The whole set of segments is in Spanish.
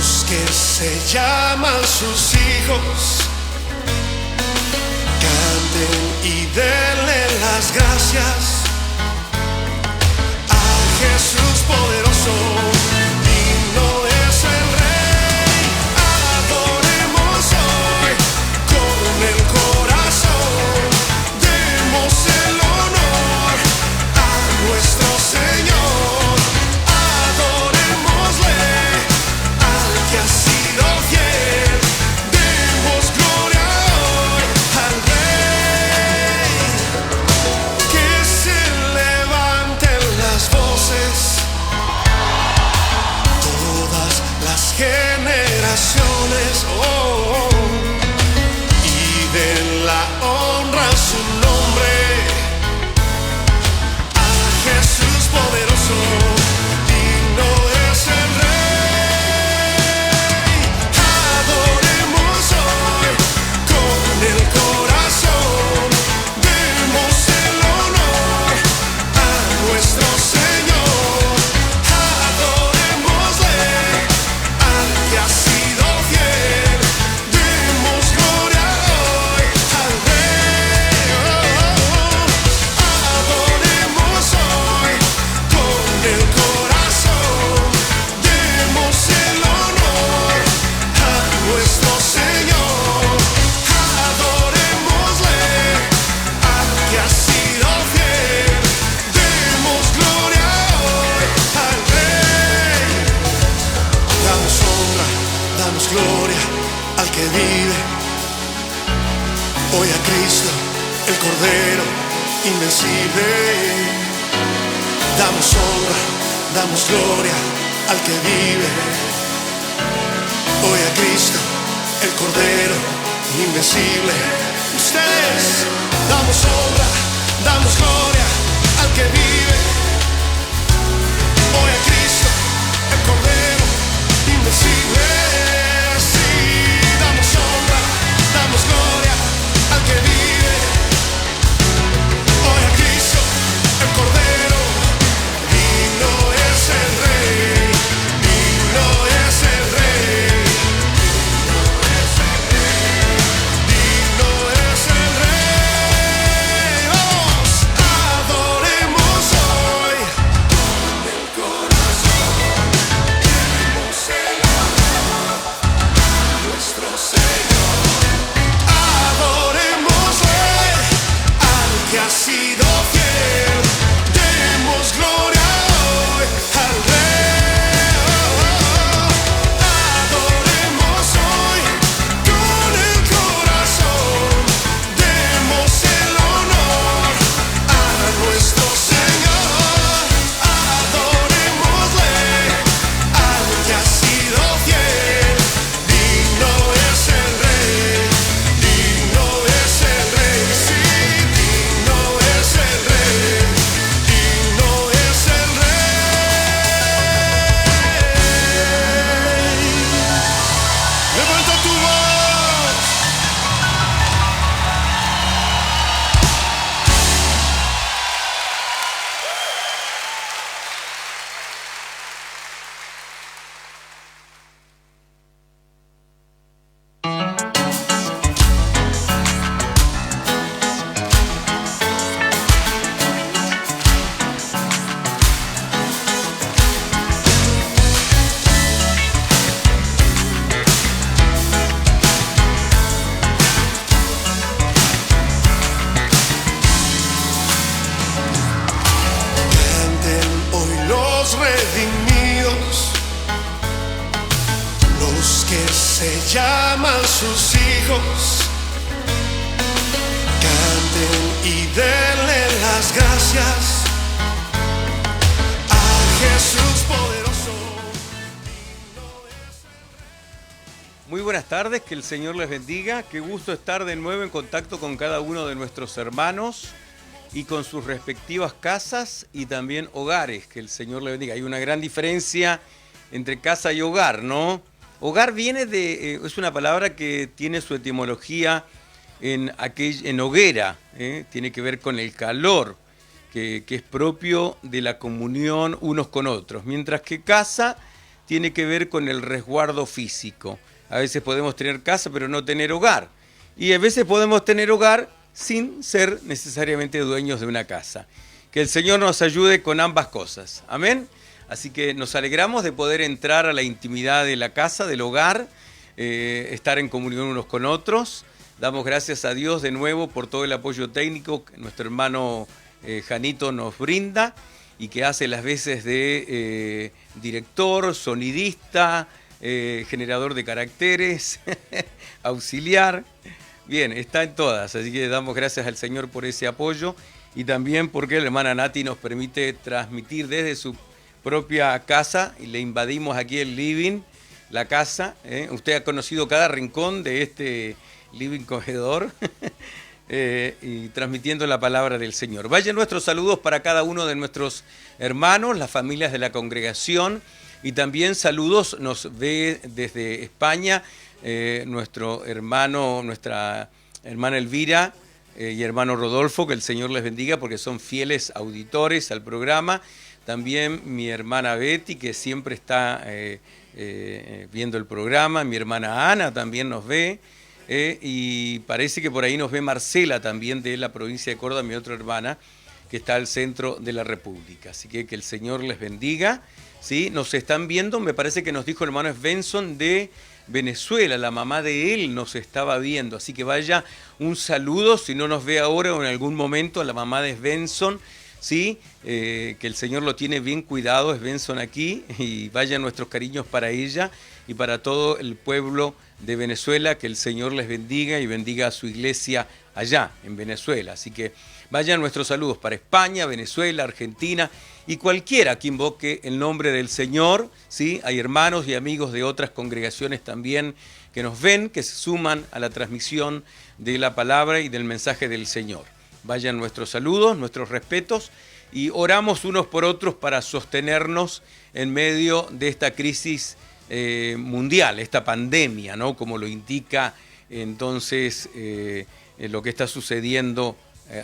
Los que se llaman sus hijos, canten y denle las gracias a Jesús poderoso. Digno es el Rey, adoremos hoy con el corazón. Demos el honor a nuestro Señor. Adorémosle al que ha sido fiel. Demos gloria hoy al Rey. Que se levanten las voces, todas las generaciones, y den la honra a su nombre, a Jesús poderoso. Digno es el Rey. Adoremos hoy con el corazón. Demos el honor a nuestro Señor. Adorémosle al que ha sido fiel. Demos gloria hoy al Rey. Adoremos hoy con el corazón. Demos el honor a nuestro Señor. Adorémosle al que ha sido fiel. Demos gloria hoy al Rey. Damos honra, damos gloria al que vive hoy, a Cristo, el Cordero invencible. Damos honra, damos gloria al que vive hoy, a Cristo, el Cordero invencible. Ustedes, damos honra, damos gloria al que vive hoy, a Cristo, el Cordero invencible. Sí, damos honra, damos gloria al que vive hoy, a Cristo, el Cordero. Digno es el Rey, digno es el Rey, digno es el Rey. Vamos, adoremos hoy con el corazón. Demos el honor a nuestro Señor. Adorémosle al que ha sido fiel. Demos gloria hoy al Rey. Adoremos hoy con el corazón. Demos el honor a nuestro Señor. Adorémosle al que ha sido fiel. Digno es el Rey, digno es el Rey, sí, digno es el Rey, digno es el Rey. Levanta tu voz. Canten hoy los redimidos, los que se llaman sus hijos. Canten y denle las gracias a Jesús poderoso. Muy buenas tardes, que el Señor les bendiga. Qué gusto estar de nuevo en contacto con cada uno de nuestros hermanos y con sus respectivas casas y también hogares. Que el Señor les bendiga. Hay una gran diferencia entre casa y hogar, ¿no? Hogar viene de, es una palabra que tiene su etimología en hoguera, tiene que ver con el calor, que es propio de la comunión unos con otros, mientras que casa tiene que ver con el resguardo físico. A veces podemos tener casa pero no tener hogar. Y a veces podemos tener hogar sin ser necesariamente dueños de una casa. Que el Señor nos ayude con ambas cosas. Amén. Así que nos alegramos de poder entrar a la intimidad de la casa, del hogar, estar en comunión unos con otros. Damos gracias a Dios de nuevo por todo el apoyo técnico que nuestro hermano Janito nos brinda y que hace las veces de director, sonidista, generador de caracteres, auxiliar. Bien, está en todas, así que damos gracias al Señor por ese apoyo y también porque la hermana Nati nos permite transmitir desde su propia casa y le invadimos aquí el living, la casa. Usted ha conocido cada rincón de este living comedor y transmitiendo la palabra del Señor. Vayan nuestros saludos para cada uno de nuestros hermanos, las familias de la congregación y también saludos nos ve desde España nuestro hermano, nuestra hermana Elvira y hermano Rodolfo, que el Señor les bendiga porque son fieles auditores al programa. También mi hermana Betty, que siempre está viendo el programa. Mi hermana Ana también nos ve. Y parece que por ahí nos ve Marcela también de la provincia de Córdoba, mi otra hermana, que está al centro de la República. Así que el Señor les bendiga. ¿Sí? Nos están viendo, me parece que nos dijo el hermano Svensson de Venezuela, la mamá de él nos estaba viendo. Así que vaya un saludo, si no nos ve ahora o en algún momento, a la mamá de Svensson. ¿Sí? Que el Señor lo tiene bien cuidado, es Benson aquí, y vayan nuestros cariños para ella y para todo el pueblo de Venezuela, que el Señor les bendiga y bendiga a su iglesia allá en Venezuela. Así que vayan nuestros saludos para España, Venezuela, Argentina y cualquiera que invoque el nombre del Señor. ¿Sí? Hay hermanos y amigos de otras congregaciones también que nos ven, que se suman a la transmisión de la palabra y del mensaje del Señor. Vayan nuestros saludos, nuestros respetos y oramos unos por otros para sostenernos en medio de esta crisis mundial, esta pandemia, ¿no? Como lo indica entonces lo que está sucediendo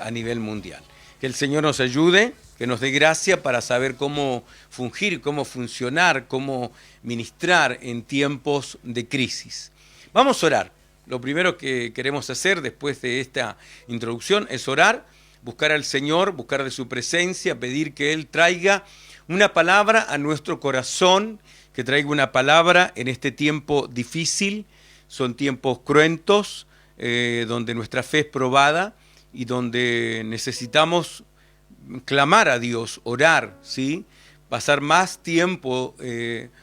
a nivel mundial. Que el Señor nos ayude, que nos dé gracia para saber cómo fungir, cómo funcionar, cómo ministrar en tiempos de crisis. Vamos a orar. Lo primero que queremos hacer después de esta introducción es orar, buscar al Señor, buscar de su presencia, pedir que Él traiga una palabra a nuestro corazón, que traiga una palabra en este tiempo difícil. Son tiempos cruentos, donde nuestra fe es probada y donde necesitamos clamar a Dios, orar, ¿sí? Pasar más tiempo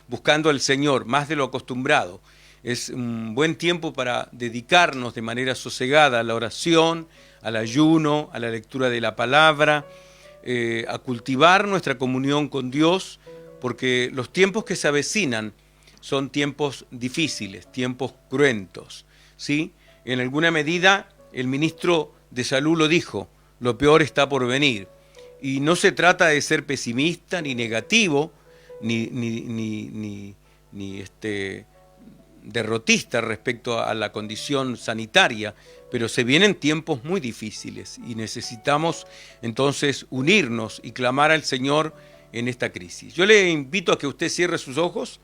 buscando al Señor, más de lo acostumbrado. Es un buen tiempo para dedicarnos de manera sosegada a la oración, al ayuno, a la lectura de la palabra, a cultivar nuestra comunión con Dios, porque los tiempos que se avecinan son tiempos difíciles, tiempos cruentos, ¿sí? En alguna medida el ministro de Salud lo dijo, lo peor está por venir. Y no se trata de ser pesimista ni negativo, ni derrotista respecto a la condición sanitaria, pero se vienen tiempos muy difíciles y necesitamos entonces unirnos y clamar al Señor en esta crisis. Yo le invito a que usted cierre sus ojos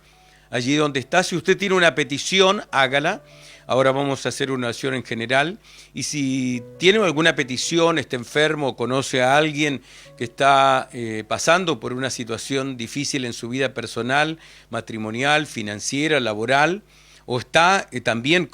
allí donde está. Si usted tiene una petición, hágala. Ahora vamos a hacer una oración en general y si tiene alguna petición, está enfermo o conoce a alguien que está pasando por una situación difícil en su vida personal, matrimonial, financiera, laboral, o está también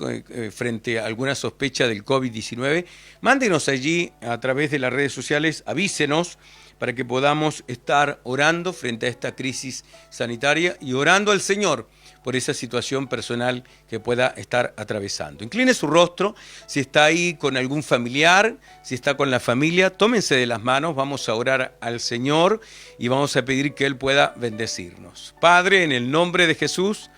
frente a alguna sospecha del COVID-19, mándenos allí a través de las redes sociales, avísenos para que podamos estar orando frente a esta crisis sanitaria y orando al Señor por esa situación personal que pueda estar atravesando. Incline su rostro, si está ahí con algún familiar, si está con la familia, tómense de las manos, vamos a orar al Señor y vamos a pedir que Él pueda bendecirnos. Padre, en el nombre de Jesús,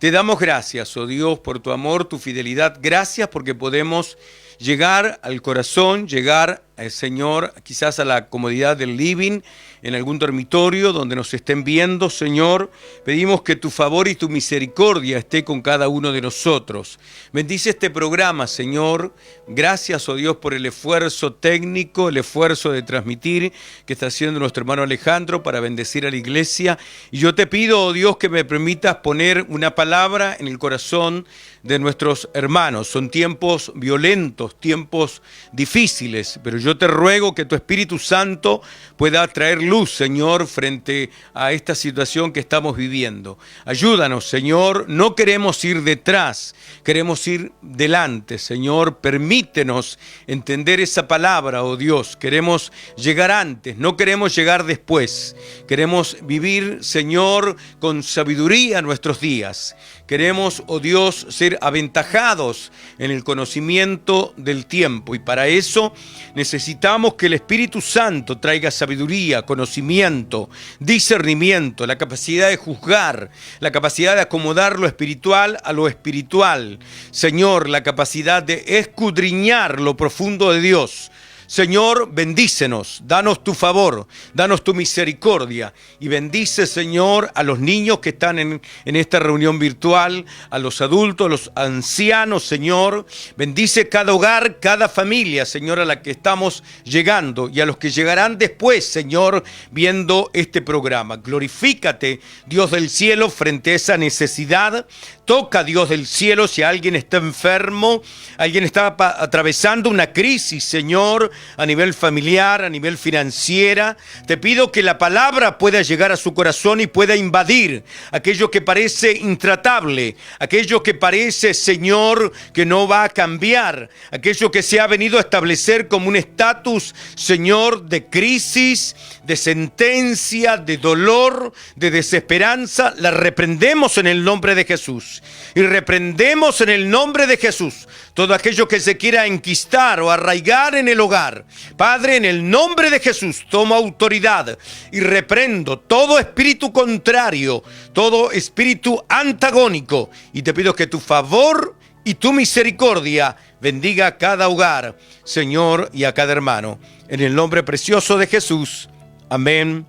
te damos gracias, oh Dios, por tu amor, tu fidelidad. Gracias porque podemos llegar al corazón, llegar, Señor, quizás a la comodidad del living, en algún dormitorio donde nos estén viendo, Señor. Pedimos que tu favor y tu misericordia esté con cada uno de nosotros. Bendice este programa, Señor. Gracias, oh Dios, por el esfuerzo técnico, el esfuerzo de transmitir que está haciendo nuestro hermano Alejandro para bendecir a la iglesia. Y yo te pido, oh Dios, que me permitas poner una palabra en el corazón de nuestros hermanos. Son tiempos violentos, tiempos difíciles, pero yo te ruego que tu Espíritu Santo pueda traer luz, Señor, frente a esta situación que estamos viviendo. Ayúdanos, Señor, no queremos ir detrás, queremos ir delante, Señor. Permítenos entender esa palabra, oh Dios. Queremos llegar antes, no queremos llegar después. Queremos vivir, Señor, con sabiduría nuestros días. Queremos, oh Dios, ser aventajados en el conocimiento del tiempo, y para eso necesitamos que el Espíritu Santo traiga sabiduría, conocimiento, discernimiento, la capacidad de juzgar, la capacidad de acomodar lo espiritual a lo espiritual. Señor, la capacidad de escudriñar lo profundo de Dios. Señor, bendícenos, danos tu favor, danos tu misericordia, y bendice, Señor, a los niños que están en esta reunión virtual, a los adultos, a los ancianos, Señor. Bendice cada hogar, cada familia, Señor, a la que estamos llegando, y a los que llegarán después, Señor, viendo este programa. Glorifícate, Dios del cielo, frente a esa necesidad. Toca, Dios del cielo, si alguien está enfermo, alguien está atravesando una crisis, Señor, a nivel familiar, a nivel financiera. Te pido que la palabra pueda llegar a su corazón y pueda invadir aquello que parece intratable, aquello que parece, Señor, que no va a cambiar, aquello que se ha venido a establecer como un estatus, Señor, de crisis, de sentencia, de dolor, de desesperanza. La reprendemos en el nombre de Jesús. Y reprendemos en el nombre de Jesús todo aquello que se quiera enquistar o arraigar en el hogar. Padre, en el nombre de Jesús, tomo autoridad y reprendo todo espíritu contrario, todo espíritu antagónico, y te pido que tu favor y tu misericordia bendiga a cada hogar, Señor, y a cada hermano. En el nombre precioso de Jesús. Amén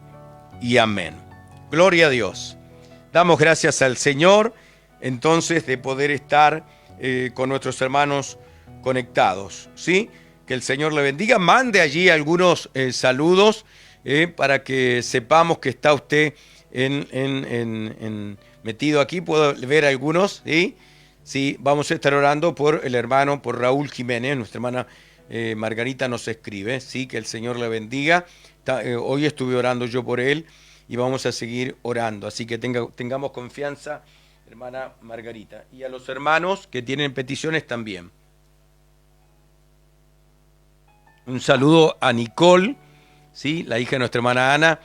y amén. Gloria a Dios. Damos gracias al Señor, entonces, de poder estar con nuestros hermanos conectados, ¿sí? Que el Señor le bendiga. Mande allí algunos saludos para que sepamos que está usted metido aquí. Puedo ver algunos, ¿sí? Sí, vamos a estar orando por el hermano, por Raúl Jiménez. Nuestra hermana Margarita nos escribe, ¿sí? Que el Señor le bendiga. Hoy estuve orando yo por él y vamos a seguir orando. Así que tengamos confianza, hermana Margarita. Y a los hermanos que tienen peticiones también. Un saludo a Nicole, ¿sí? La hija de nuestra hermana Ana,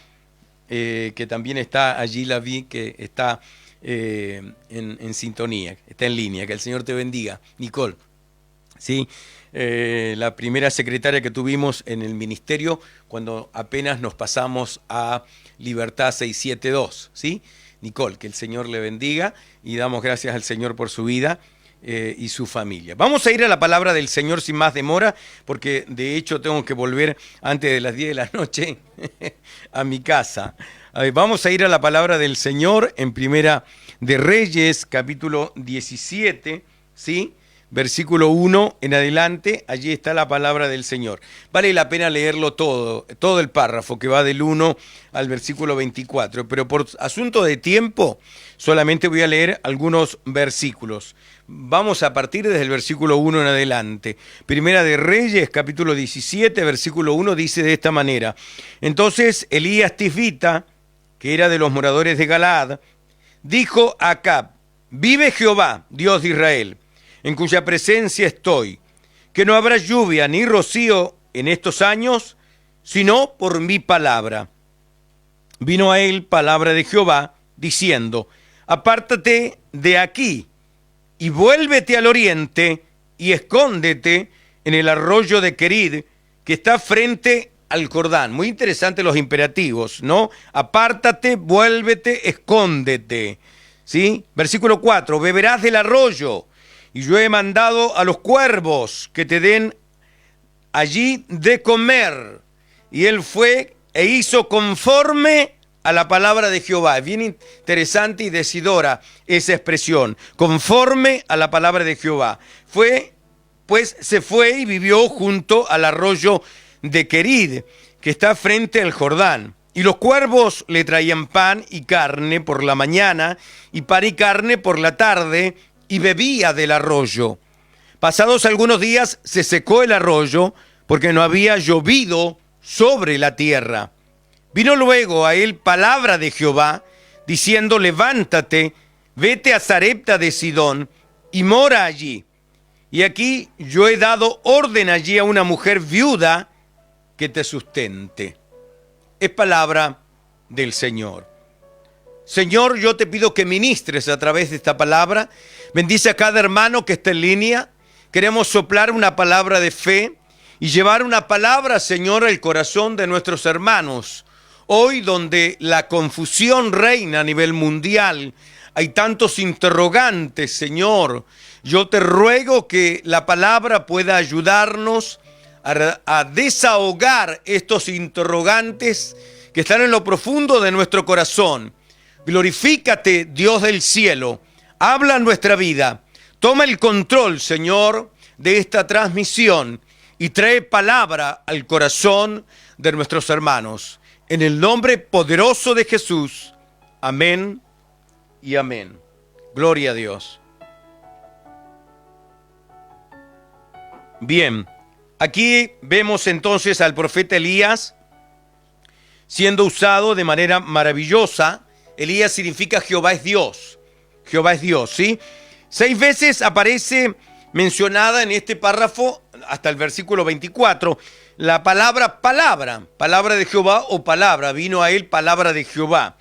que también está allí, la vi, que está en sintonía, está en línea. Que el Señor te bendiga, Nicole. ¿Sí? La primera secretaria que tuvimos en el ministerio cuando apenas nos pasamos a Libertad 672, ¿sí? Nicole, que el Señor le bendiga, y damos gracias al Señor por su vida y su familia. Vamos a ir a la palabra del Señor sin más demora, porque de hecho tengo que volver antes de las 10 de la noche a mi casa. Vamos a ir a la palabra del Señor en Primera de Reyes, capítulo 17, ¿sí? Versículo 1 en adelante. Allí está la palabra del Señor. Vale la pena leerlo todo el párrafo que va del 1 al versículo 24, pero por asunto de tiempo solamente voy a leer algunos versículos. Vamos a partir desde el versículo 1 en adelante. Primera de Reyes, capítulo 17, versículo 1, dice de esta manera: Entonces Elías Tisbita, que era de los moradores de Galaad, dijo a Acab: Vive Jehová, Dios de Israel, en cuya presencia estoy, que no habrá lluvia ni rocío en estos años, sino por mi palabra. Vino a él palabra de Jehová, diciendo: Apártate de aquí, y vuélvete al oriente, y escóndete en el arroyo de Querid, que está frente al Jordán. Muy interesante los imperativos, ¿no? Apártate, vuélvete, escóndete, ¿sí? Versículo 4, beberás del arroyo, y yo he mandado a los cuervos que te den allí de comer. Y él fue e hizo conforme a la palabra de Jehová. Es bien interesante y decidora esa expresión, conforme a la palabra de Jehová. Se fue y vivió junto al arroyo de Querid, que está frente al Jordán. Y los cuervos le traían pan y carne por la mañana, y pan y carne por la tarde, y bebía del arroyo. Pasados algunos días se secó el arroyo, porque no había llovido sobre la tierra. Vino luego a él palabra de Jehová, diciendo: levántate, vete a Sarepta de Sidón, y mora allí. Y aquí yo he dado orden allí a una mujer viuda que te sustente. Es palabra del Señor. Señor, yo te pido que ministres a través de esta palabra. Bendice a cada hermano que está en línea. Queremos soplar una palabra de fe y llevar una palabra, Señor, al corazón de nuestros hermanos. Hoy, donde la confusión reina a nivel mundial, hay tantos interrogantes, Señor. Yo te ruego que la palabra pueda ayudarnos a desahogar estos interrogantes que están en lo profundo de nuestro corazón. Glorifícate, Dios del cielo. Habla en nuestra vida. Toma el control, Señor, de esta transmisión y trae palabra al corazón de nuestros hermanos. En el nombre poderoso de Jesús. Amén y amén. Gloria a Dios. Bien, aquí vemos entonces al profeta Elías siendo usado de manera maravillosa. Elías significa Jehová es Dios. Jehová es Dios, ¿sí? 6 veces aparece mencionada en este párrafo, hasta el versículo 24, la palabra palabra de Jehová o palabra, vino a él palabra de Jehová.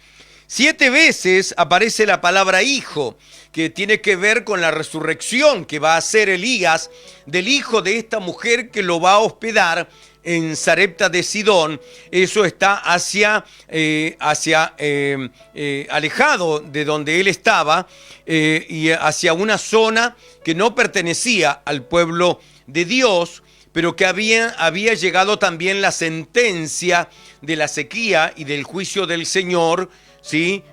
7 veces aparece la palabra hijo, que tiene que ver con la resurrección que va a hacer Elías del hijo de esta mujer que lo va a hospedar en Sarepta de Sidón. Eso está alejado de donde él estaba y hacia una zona que no pertenecía al pueblo de Dios, pero que había llegado también la sentencia de la sequía y del juicio del Señor, ¿sí?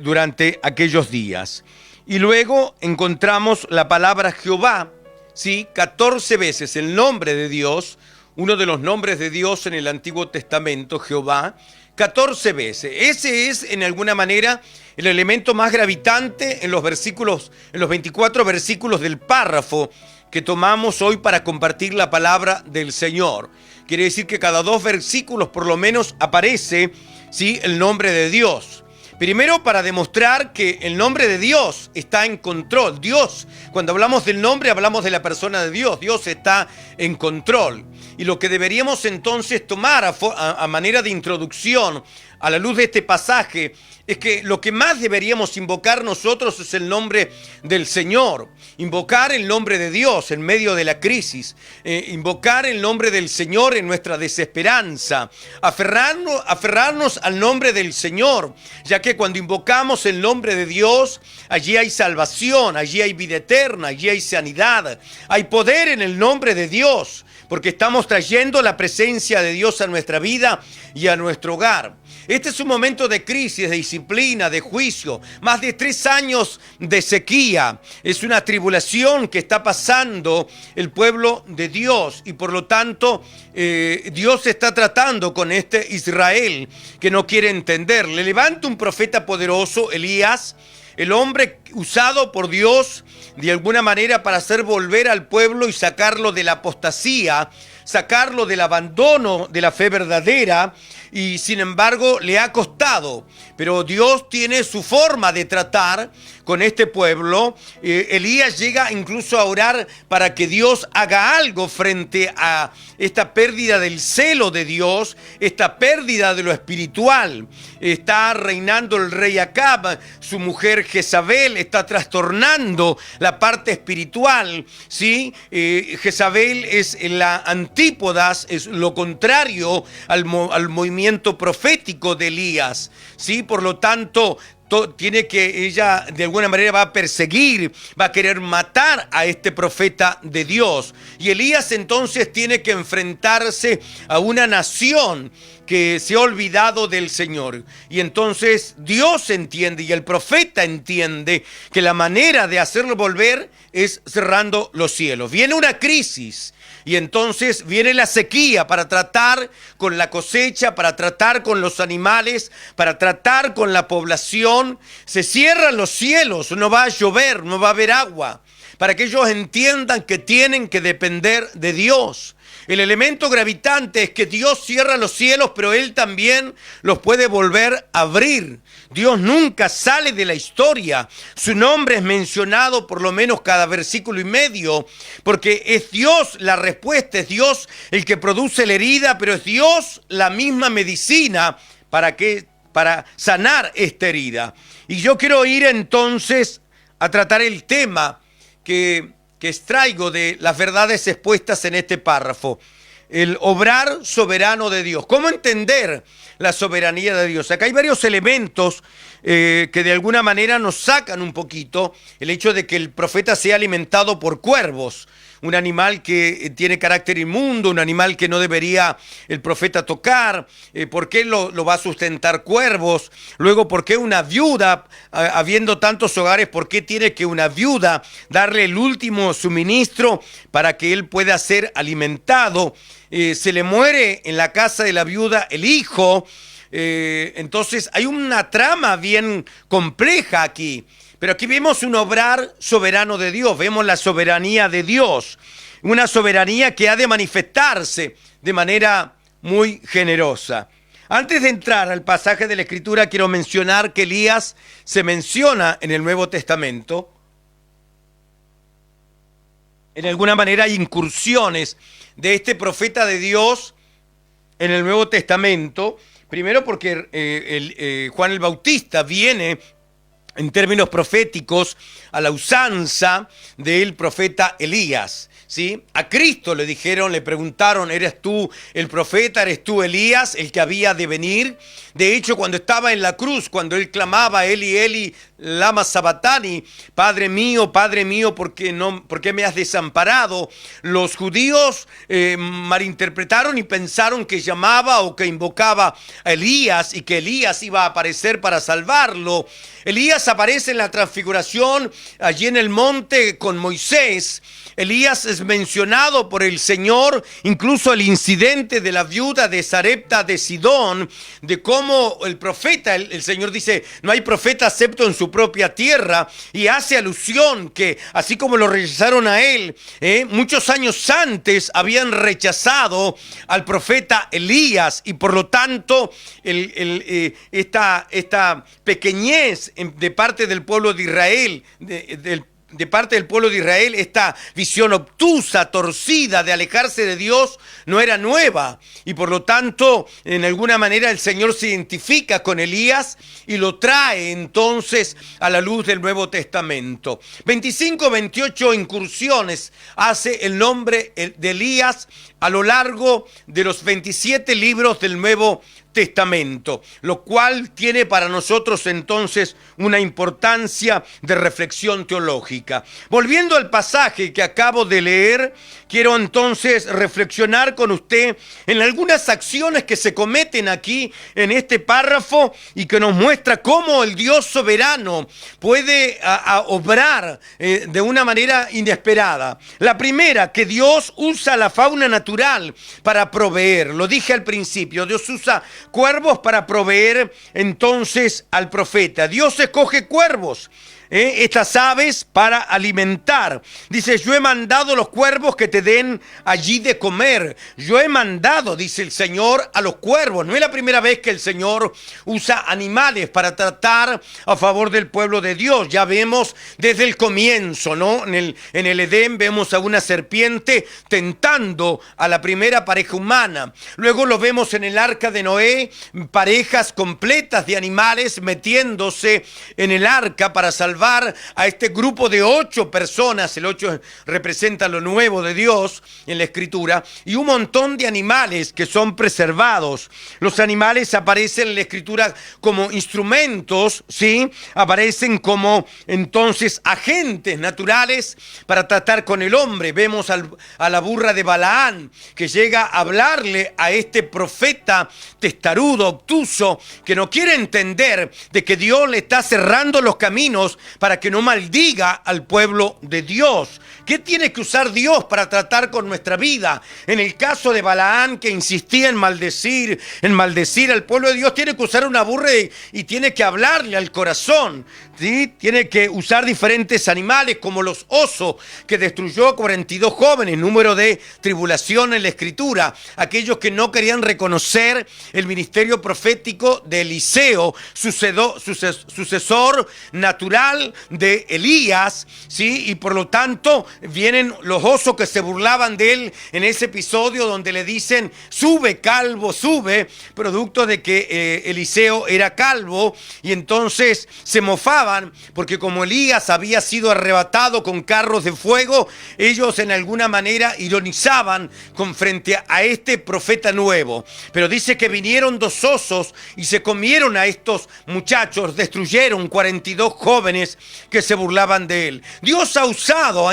Durante aquellos días. Y luego encontramos la palabra Jehová, ¿sí? 14 veces el nombre de Dios, uno de los nombres de Dios en el Antiguo Testamento, Jehová, 14 veces. Ese es, en alguna manera, el elemento más gravitante en los 24 versículos del párrafo que tomamos hoy para compartir la palabra del Señor. Quiere decir que cada 2 versículos por lo menos aparece, ¿sí?, el nombre de Dios. Primero, para demostrar que el nombre de Dios está en control. Dios, cuando hablamos del nombre, hablamos de la persona de Dios. Dios está en control. Y lo que deberíamos entonces tomar a manera de introducción a la luz de este pasaje es que lo que más deberíamos invocar nosotros es el nombre del Señor. Invocar el nombre de Dios en medio de la crisis. Invocar el nombre del Señor en nuestra desesperanza. Aferrarnos al nombre del Señor, ya que cuando invocamos el nombre de Dios, allí hay salvación, allí hay vida eterna, allí hay sanidad. Hay poder en el nombre de Dios, porque estamos trayendo la presencia de Dios a nuestra vida y a nuestro hogar. Este es un momento de crisis, de disciplina, de juicio. Más de 3 años de sequía. Es una tribulación que está pasando el pueblo de Dios. Y por lo tanto, Dios está tratando con este Israel que no quiere entender. Le levanta un profeta poderoso, Elías, el hombre usado por Dios de alguna manera para hacer volver al pueblo y sacarlo de la apostasía, sacarlo del abandono de la fe verdadera, y sin embargo le ha costado. Pero Dios tiene su forma de tratar con este pueblo. Elías llega incluso a orar para que Dios haga algo frente a esta pérdida del celo de Dios, esta pérdida de lo espiritual. Está reinando el rey Acab, su mujer Jezabel está trastornando la parte espiritual, ¿sí? Jezabel es la antípodas, es lo contrario al movimiento profético de Elías, ¿sí? Por lo tanto, ella de alguna manera va a perseguir, va a querer matar a este profeta de Dios. Y Elías entonces tiene que enfrentarse a una nación que se ha olvidado del Señor. Y entonces Dios entiende y el profeta entiende que la manera de hacerlo volver es cerrando los cielos. Viene una crisis. Y entonces viene la sequía para tratar con la cosecha, para tratar con los animales, para tratar con la población. Se cierran los cielos, no va a llover, no va a haber agua, para que ellos entiendan que tienen que depender de Dios. El elemento gravitante es que Dios cierra los cielos, pero Él también los puede volver a abrir. Dios nunca sale de la historia. Su nombre es mencionado por lo menos cada versículo y medio, porque es Dios la respuesta, es Dios el que produce la herida, pero es Dios la misma medicina para sanar esta herida. Y yo quiero ir entonces a tratar el tema que extraigo de las verdades expuestas en este párrafo. El obrar soberano de Dios. ¿Cómo entender la soberanía de Dios? Acá hay varios elementos que de alguna manera nos sacan un poquito el hecho de que el profeta sea alimentado por cuervos. Un animal que tiene carácter inmundo, un animal que no debería el profeta tocar. ¿Por qué lo va a sustentar cuervos? Luego, ¿por qué una viuda, habiendo tantos hogares, por qué tiene que una viuda darle el último suministro para que él pueda ser alimentado? Se le muere en la casa de la viuda el hijo. Entonces hay una trama bien compleja aquí. Pero aquí vemos un obrar soberano de Dios, vemos la soberanía de Dios, una soberanía que ha de manifestarse de manera muy generosa. Antes de entrar al pasaje de la Escritura, quiero mencionar que Elías se menciona en el Nuevo Testamento. En alguna manera hay incursiones de este profeta de Dios en el Nuevo Testamento. Primero porque Juan el Bautista viene en términos proféticos a la usanza del profeta Elías, ¿sí? A Cristo le dijeron, le preguntaron, ¿eres tú el profeta? ¿Eres tú Elías, el que había de venir? De hecho, cuando estaba en la cruz, cuando él clamaba, Eli, Eli, lama sabatani, Padre mío, ¿por qué me has desamparado? Los judíos malinterpretaron y pensaron que llamaba o que invocaba a Elías y que Elías iba a aparecer para salvarlo. Elías aparece en la transfiguración allí en el monte con Moisés. Elías es mencionado por el Señor, incluso el incidente de la viuda de Sarepta de Sidón, de cómo el profeta, el Señor dice, no hay profeta excepto en su propia tierra, y hace alusión que así como lo rechazaron a él, muchos años antes habían rechazado al profeta Elías, y por lo tanto esta pequeñez de parte del pueblo de Israel, de parte del pueblo de Israel, esta visión obtusa, torcida de alejarse de Dios no era nueva, y por lo tanto en alguna manera el Señor se identifica con Elías y lo trae entonces a la luz del Nuevo Testamento. 28 incursiones hace el nombre de Elías a lo largo de los 27 libros del Nuevo Testamento, lo cual tiene para nosotros entonces una importancia de reflexión teológica. Volviendo al pasaje que acabo de leer, quiero entonces reflexionar con usted en algunas acciones que se cometen aquí en este párrafo y que nos muestra cómo el Dios soberano puede obrar de una manera inesperada. La primera, que Dios usa la fauna natural para proveer. Lo dije al principio, Dios usa cuervos para proveer entonces al profeta. Dios escoge cuervos, estas aves para alimentar. Dice, yo he mandado los cuervos que te den allí de comer. Yo he mandado, dice el Señor, a los cuervos. No es la primera vez que el Señor usa animales para tratar a favor del pueblo de Dios. Ya vemos desde el comienzo, ¿no? En el Edén vemos a una serpiente tentando a la primera pareja humana. Luego lo vemos en el arca de Noé, parejas completas de animales metiéndose en el arca para salvar salvar a este grupo de 8 personas. El 8 representa lo nuevo de Dios en la Escritura, y un montón de animales que son preservados. Los animales aparecen en la Escritura como instrumentos, ¿sí? Aparecen como entonces agentes naturales para tratar con el hombre. Vemos a la burra de Balaán, que llega a hablarle a este profeta testarudo, obtuso, que no quiere entender de que Dios le está cerrando los caminos para que no maldiga al pueblo de Dios. ¿Qué tiene que usar Dios para tratar con nuestra vida? En el caso de Balaán, que insistía en maldecir al pueblo de Dios, tiene que usar una burra y tiene que hablarle al corazón, ¿sí? Tiene que usar diferentes animales como los osos, que destruyó 42 jóvenes, número de tribulación en la Escritura. Aquellos que no querían reconocer el ministerio profético de Eliseo, sucesor natural de Elías, ¿sí? Y por lo tanto vienen los osos que se burlaban de él en ese episodio donde le dicen: sube, calvo, sube, producto de que Eliseo era calvo, y entonces se mofaban porque como Elías había sido arrebatado con carros de fuego, ellos en alguna manera ironizaban con frente a este profeta nuevo. Pero dice que vinieron 2 osos y se comieron a estos muchachos, destruyeron 42 jóvenes que se burlaban de él. Dios ha usado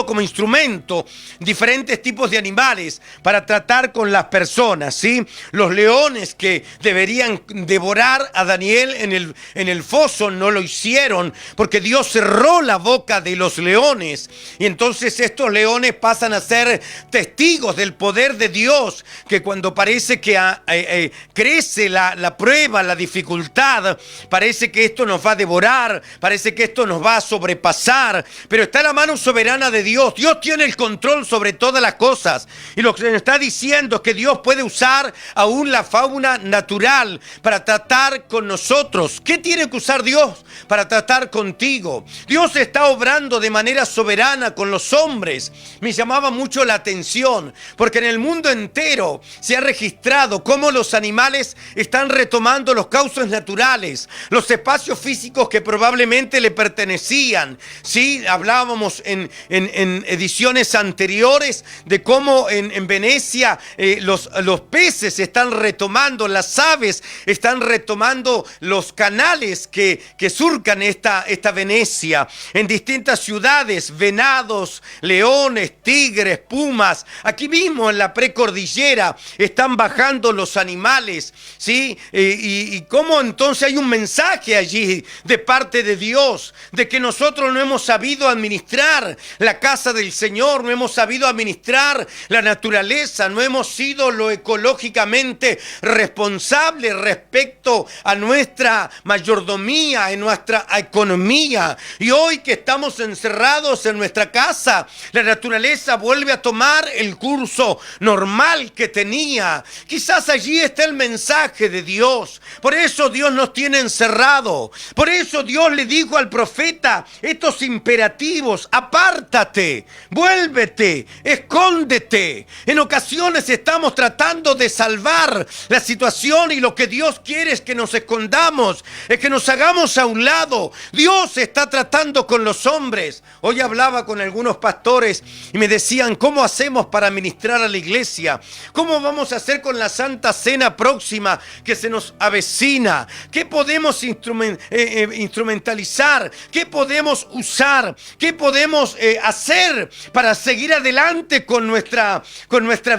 como instrumento diferentes tipos de animales para tratar con las personas, ¿sí? Los leones que deberían devorar a Daniel en el foso no lo hicieron, porque Dios cerró la boca de los leones, y entonces estos leones pasan a ser testigos del poder de Dios, que cuando parece que crece la prueba, la dificultad, parece que esto nos va a devorar, parece que esto nos va a sobrepasar, pero está la mano soberana de Dios. Dios tiene el control sobre todas las cosas, y lo que nos está diciendo es que Dios puede usar aún la fauna natural para tratar con nosotros. ¿Qué tiene que usar Dios para tratar contigo? Dios está obrando de manera soberana con los hombres. Me llamaba mucho la atención, porque en el mundo entero se ha registrado cómo los animales están retomando los cauces naturales, los espacios físicos que probablemente le pertenecían. Sí, hablábamos en ediciones anteriores de cómo en Venecia los peces están retomando, las aves están retomando los canales que surcan esta Venecia. En distintas ciudades, venados, leones, tigres, pumas. Aquí mismo en la precordillera están bajando los animales, ¿sí? Y cómo entonces hay un mensaje allí de parte de Dios, de que nosotros no hemos sabido administrar la casa del Señor, no hemos sabido administrar la naturaleza, no hemos sido lo ecológicamente responsable respecto a nuestra mayordomía, en nuestra economía. Y hoy que estamos encerrados en nuestra casa, la naturaleza vuelve a tomar el curso normal que tenía. Quizás allí está el mensaje de Dios. Por eso Dios nos tiene encerrado. Por eso Dios le dijo al profeta estos imperativos: apártate, vuélvete, escóndete. En ocasiones estamos tratando de salvar la situación, y lo que Dios quiere es que nos escondamos, es que nos hagamos a un lado. Dios está tratando con los hombres. Hoy hablaba con algunos pastores y me decían: ¿cómo hacemos para ministrar a la iglesia? ¿Cómo vamos a hacer con la Santa Cena próxima que se nos avecina? ¿Qué podemos instrumentalizar? ¿Qué podemos usar? ¿Qué podemos hacer para seguir adelante con nuestra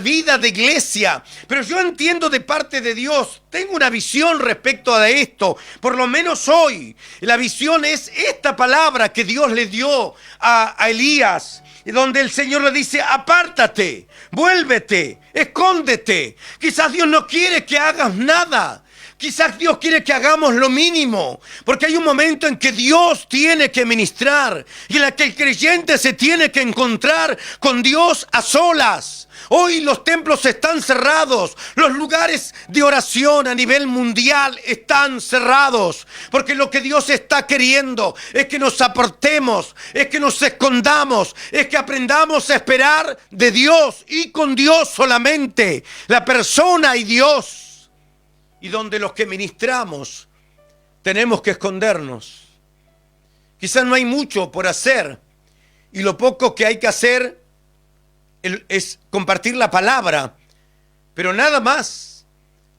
vida de iglesia? Pero yo entiendo de parte de Dios, tengo una visión respecto a esto. Por lo menos hoy la visión es esta palabra que Dios le dio a Elías, donde el Señor le dice: apártate, vuélvete, escóndete. Quizás Dios no quiere que hagas nada. Quizás Dios quiere que hagamos lo mínimo, porque hay un momento en que Dios tiene que ministrar y en la que el creyente se tiene que encontrar con Dios a solas. Hoy los templos están cerrados, los lugares de oración a nivel mundial están cerrados, porque lo que Dios está queriendo es que nos apartemos, es que nos escondamos, es que aprendamos a esperar de Dios y con Dios solamente, la persona y Dios, y donde los que ministramos tenemos que escondernos, Quizás no hay mucho por hacer y lo poco que hay que hacer es compartir la palabra, pero nada más.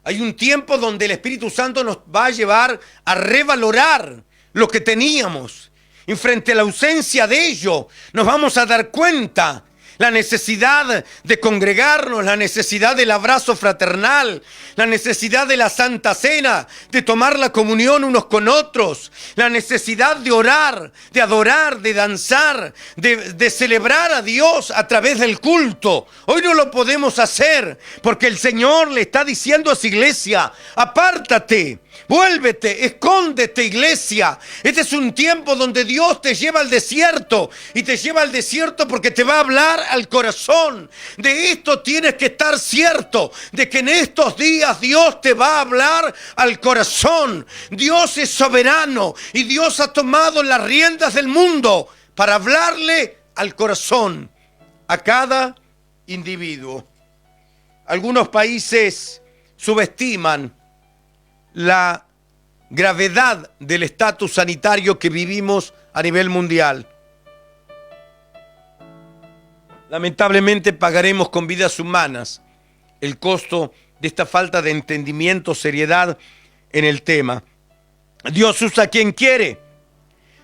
Hay un tiempo donde el Espíritu Santo nos va a llevar a revalorar lo que teníamos. Y frente a la ausencia de ello, nos vamos a dar cuenta la necesidad de congregarnos, la necesidad del abrazo fraternal, la necesidad de la Santa Cena, de tomar la comunión unos con otros, la necesidad de orar, de adorar, de danzar, de celebrar a Dios a través del culto. Hoy no lo podemos hacer porque el Señor le está diciendo a su iglesia: apártate, vuélvete, escóndete, iglesia. Este es un tiempo donde Dios te lleva al desierto, y te lleva al desierto porque te va a hablar al corazón. De esto tienes que estar cierto, de que en estos días Dios te va a hablar al corazón. Dios es soberano y Dios ha tomado las riendas del mundo para hablarle al corazón a cada individuo. Algunos países subestiman la gravedad del estatus sanitario que vivimos a nivel mundial. Lamentablemente pagaremos con vidas humanas el costo de esta falta de entendimiento, seriedad en el tema. Dios usa a quien quiere.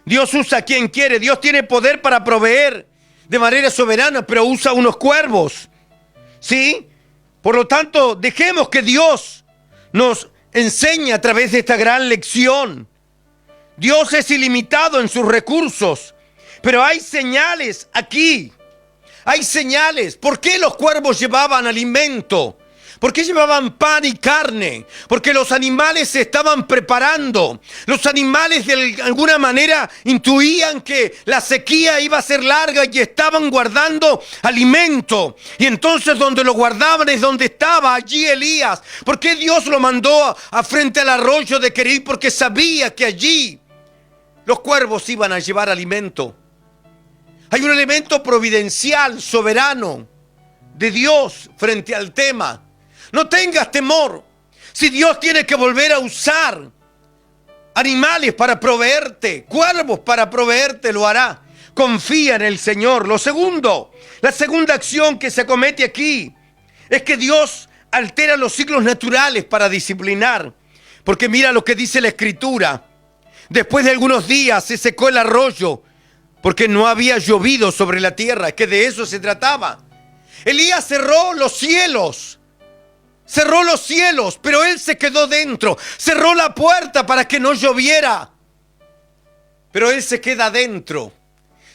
Dios usa a quien quiere. Dios tiene poder para proveer de manera soberana, pero usa unos cuervos. ¿Sí? Por lo tanto, dejemos que Dios nos enseñe a través de esta gran lección. Dios es ilimitado en sus recursos, pero hay señales aquí. Hay señales. ¿Por qué los cuervos llevaban alimento? ¿Por qué llevaban pan y carne? Porque los animales se estaban preparando. Los animales de alguna manera intuían que la sequía iba a ser larga y estaban guardando alimento. Y entonces donde lo guardaban es donde estaba allí Elías. ¿Por qué Dios lo mandó a frente al arroyo de Querid? Porque sabía que allí los cuervos iban a llevar alimento. Hay un elemento providencial, soberano, de Dios frente al tema. No tengas temor. Si Dios tiene que volver a usar animales para proveerte, cuervos para proveerte, lo hará. Confía en el Señor. Lo segundo, la segunda acción que se comete aquí es que Dios altera los ciclos naturales para disciplinar. Porque mira lo que dice la Escritura. Después de algunos días se secó el arroyo porque no había llovido sobre la tierra, que de eso se trataba. Elías cerró los cielos, pero él se quedó dentro. Cerró la puerta para que no lloviera, pero él se queda dentro.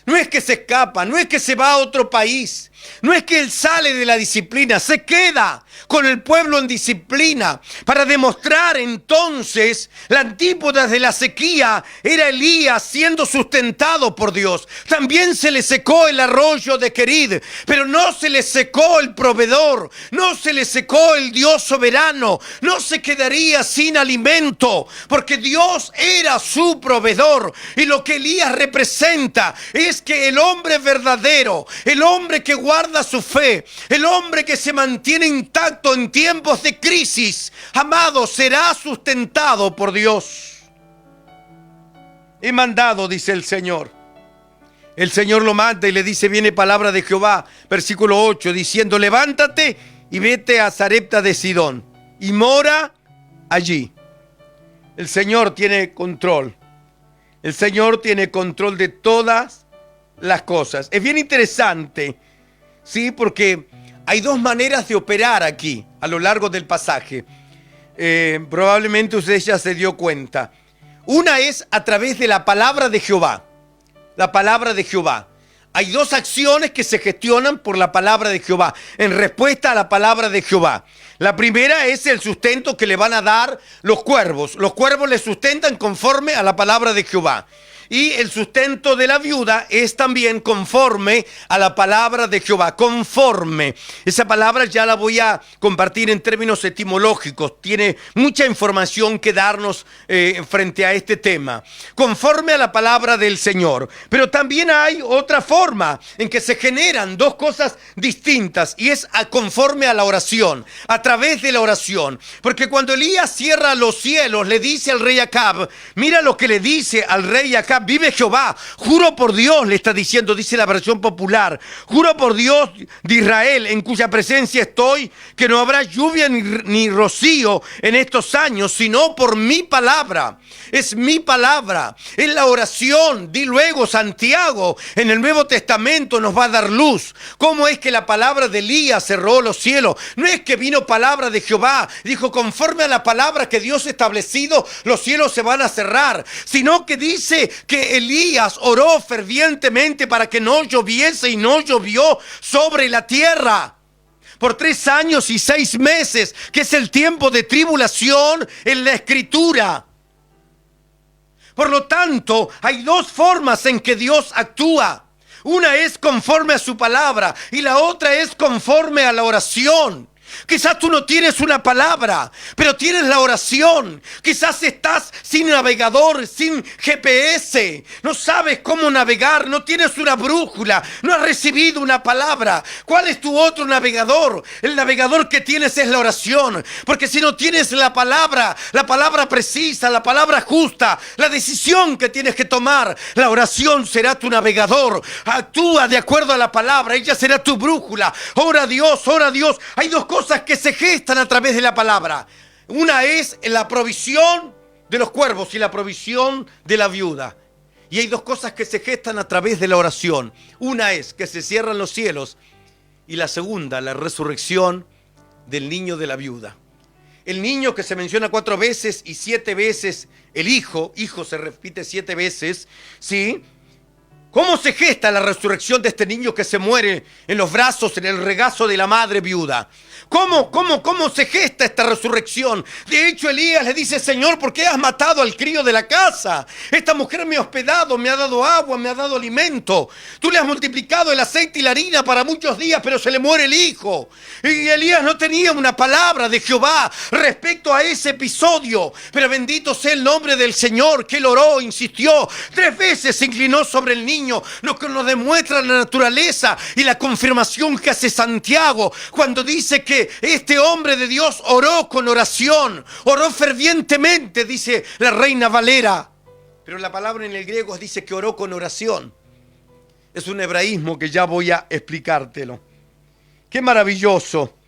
No es que se escapa, no es que se va a otro país, no es que él sale de la disciplina, se queda con el pueblo en disciplina para demostrar entonces la antípoda de la sequía. Era Elías siendo sustentado por Dios. También se le secó el arroyo de Querid, pero no se le secó el proveedor, no se le secó el Dios soberano. No se quedaría sin alimento porque Dios era su proveedor. Y lo que Elías representa es que el hombre verdadero, el hombre que guarda su fe, el hombre que se mantiene intacto en tiempos de crisis, amado, será sustentado por Dios. He mandado, dice el Señor. El Señor lo manda y le dice: viene palabra de Jehová, versículo 8, diciendo: levántate y vete a Sarepta de Sidón y mora allí. El Señor tiene control. El Señor tiene control de todas las cosas. Es bien interesante, ¿sí? Porque hay dos maneras de operar aquí a lo largo del pasaje. Probablemente usted ya se dio cuenta. Una es a través de la palabra de Jehová. La palabra de Jehová. Hay dos acciones que se gestionan por la palabra de Jehová, en respuesta a la palabra de Jehová. La primera es el sustento que le van a dar los cuervos. Los cuervos le sustentan conforme a la palabra de Jehová. Y el sustento de la viuda es también conforme a la palabra de Jehová. Conforme. Esa palabra ya la voy a compartir en términos etimológicos. Tiene mucha información que darnos frente a este tema. Conforme a la palabra del Señor. Pero también hay otra forma en que se generan dos cosas distintas. Y es conforme a la oración. A través de la oración. Porque cuando Elías cierra los cielos, le dice al rey Acab. Mira lo que le dice al rey Acab. acá, vive Jehová, juro por Dios, le está diciendo, dice la versión popular, juro por Dios de Israel, en cuya presencia estoy, que no habrá lluvia ni rocío en estos años, sino por mi palabra. Es mi palabra, es la oración. Di luego, Santiago en el Nuevo Testamento nos va a dar luz. ¿Cómo es que la palabra de Elías cerró los cielos? No es que vino palabra de Jehová, dijo, conforme a la palabra que Dios ha establecido, los cielos se van a cerrar, sino que dice que Elías oró fervientemente para que no lloviese, y no llovió sobre la tierra por 3 años y 6 meses, que es el tiempo de tribulación en la Escritura. Por lo tanto, hay 2 formas en que Dios actúa. Una es conforme a su palabra y la otra es conforme a la oración. Quizás tú no tienes una palabra, pero tienes la oración. Quizás estás sin navegador, sin GPS. No sabes cómo navegar, no tienes una brújula, no has recibido una palabra. ¿Cuál es tu otro navegador? El navegador que tienes es la oración. Porque si no tienes la palabra precisa, la palabra justa, la decisión que tienes que tomar, la oración será tu navegador. Actúa de acuerdo a la palabra, ella será tu brújula. Ora a Dios, ora a Dios. Hay 2 cosas que se gestan a través de la palabra. Una es la provisión de los cuervos y la provisión de la viuda. Y hay 2 cosas que se gestan a través de la oración. Una es que se cierran los cielos y la segunda, la resurrección del niño de la viuda. El niño que se menciona 4 veces y 7 veces, el hijo se repite 7 veces, ¿sí? ¿Cómo se gesta la resurrección de este niño que se muere en los brazos, en el regazo de la madre viuda? ¿Cómo se gesta esta resurrección? De hecho, Elías le dice, Señor, ¿por qué has matado al crío de la casa? Esta mujer me ha hospedado, me ha dado agua, me ha dado alimento. Tú le has multiplicado el aceite y la harina para muchos días, pero se le muere el hijo. Y Elías no tenía una palabra de Jehová respecto a ese episodio. Pero bendito sea el nombre del Señor, que él oró, insistió. 3 veces se inclinó sobre el niño, lo que nos demuestra la naturaleza y la confirmación que hace Santiago cuando dice que este hombre de Dios oró con oración, oró fervientemente, dice la Reina Valera. Pero la palabra en el griego dice que oró con oración. Es un hebraísmo que ya voy a explicártelo. Qué maravilloso,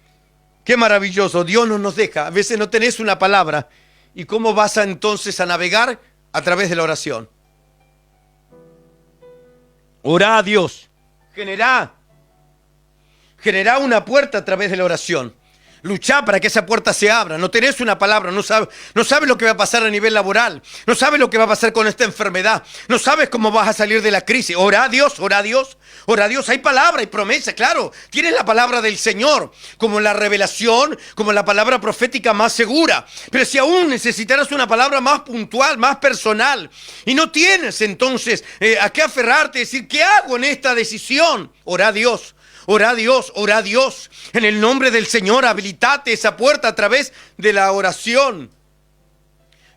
qué maravilloso. Dios no nos deja. A veces no tenés una palabra. ¿Y cómo vas entonces a navegar? A través de la oración. Orá a Dios. Generá una puerta a través de la oración. Luchá para que esa puerta se abra. No tenés una palabra, no sabes lo que va a pasar a nivel laboral, no sabes lo que va a pasar con esta enfermedad, no sabes cómo vas a salir de la crisis. Orá a Dios, orá a Dios, orá a Dios. Hay palabra y promesa, claro. Tienes la palabra del Señor como la revelación, como la palabra profética más segura. Pero si aún necesitarás una palabra más puntual, más personal, y no tienes entonces a qué aferrarte, decir, ¿qué hago en esta decisión? Orá a Dios. Orá a Dios, orá a Dios. En el nombre del Señor, habilitate esa puerta a través de la oración.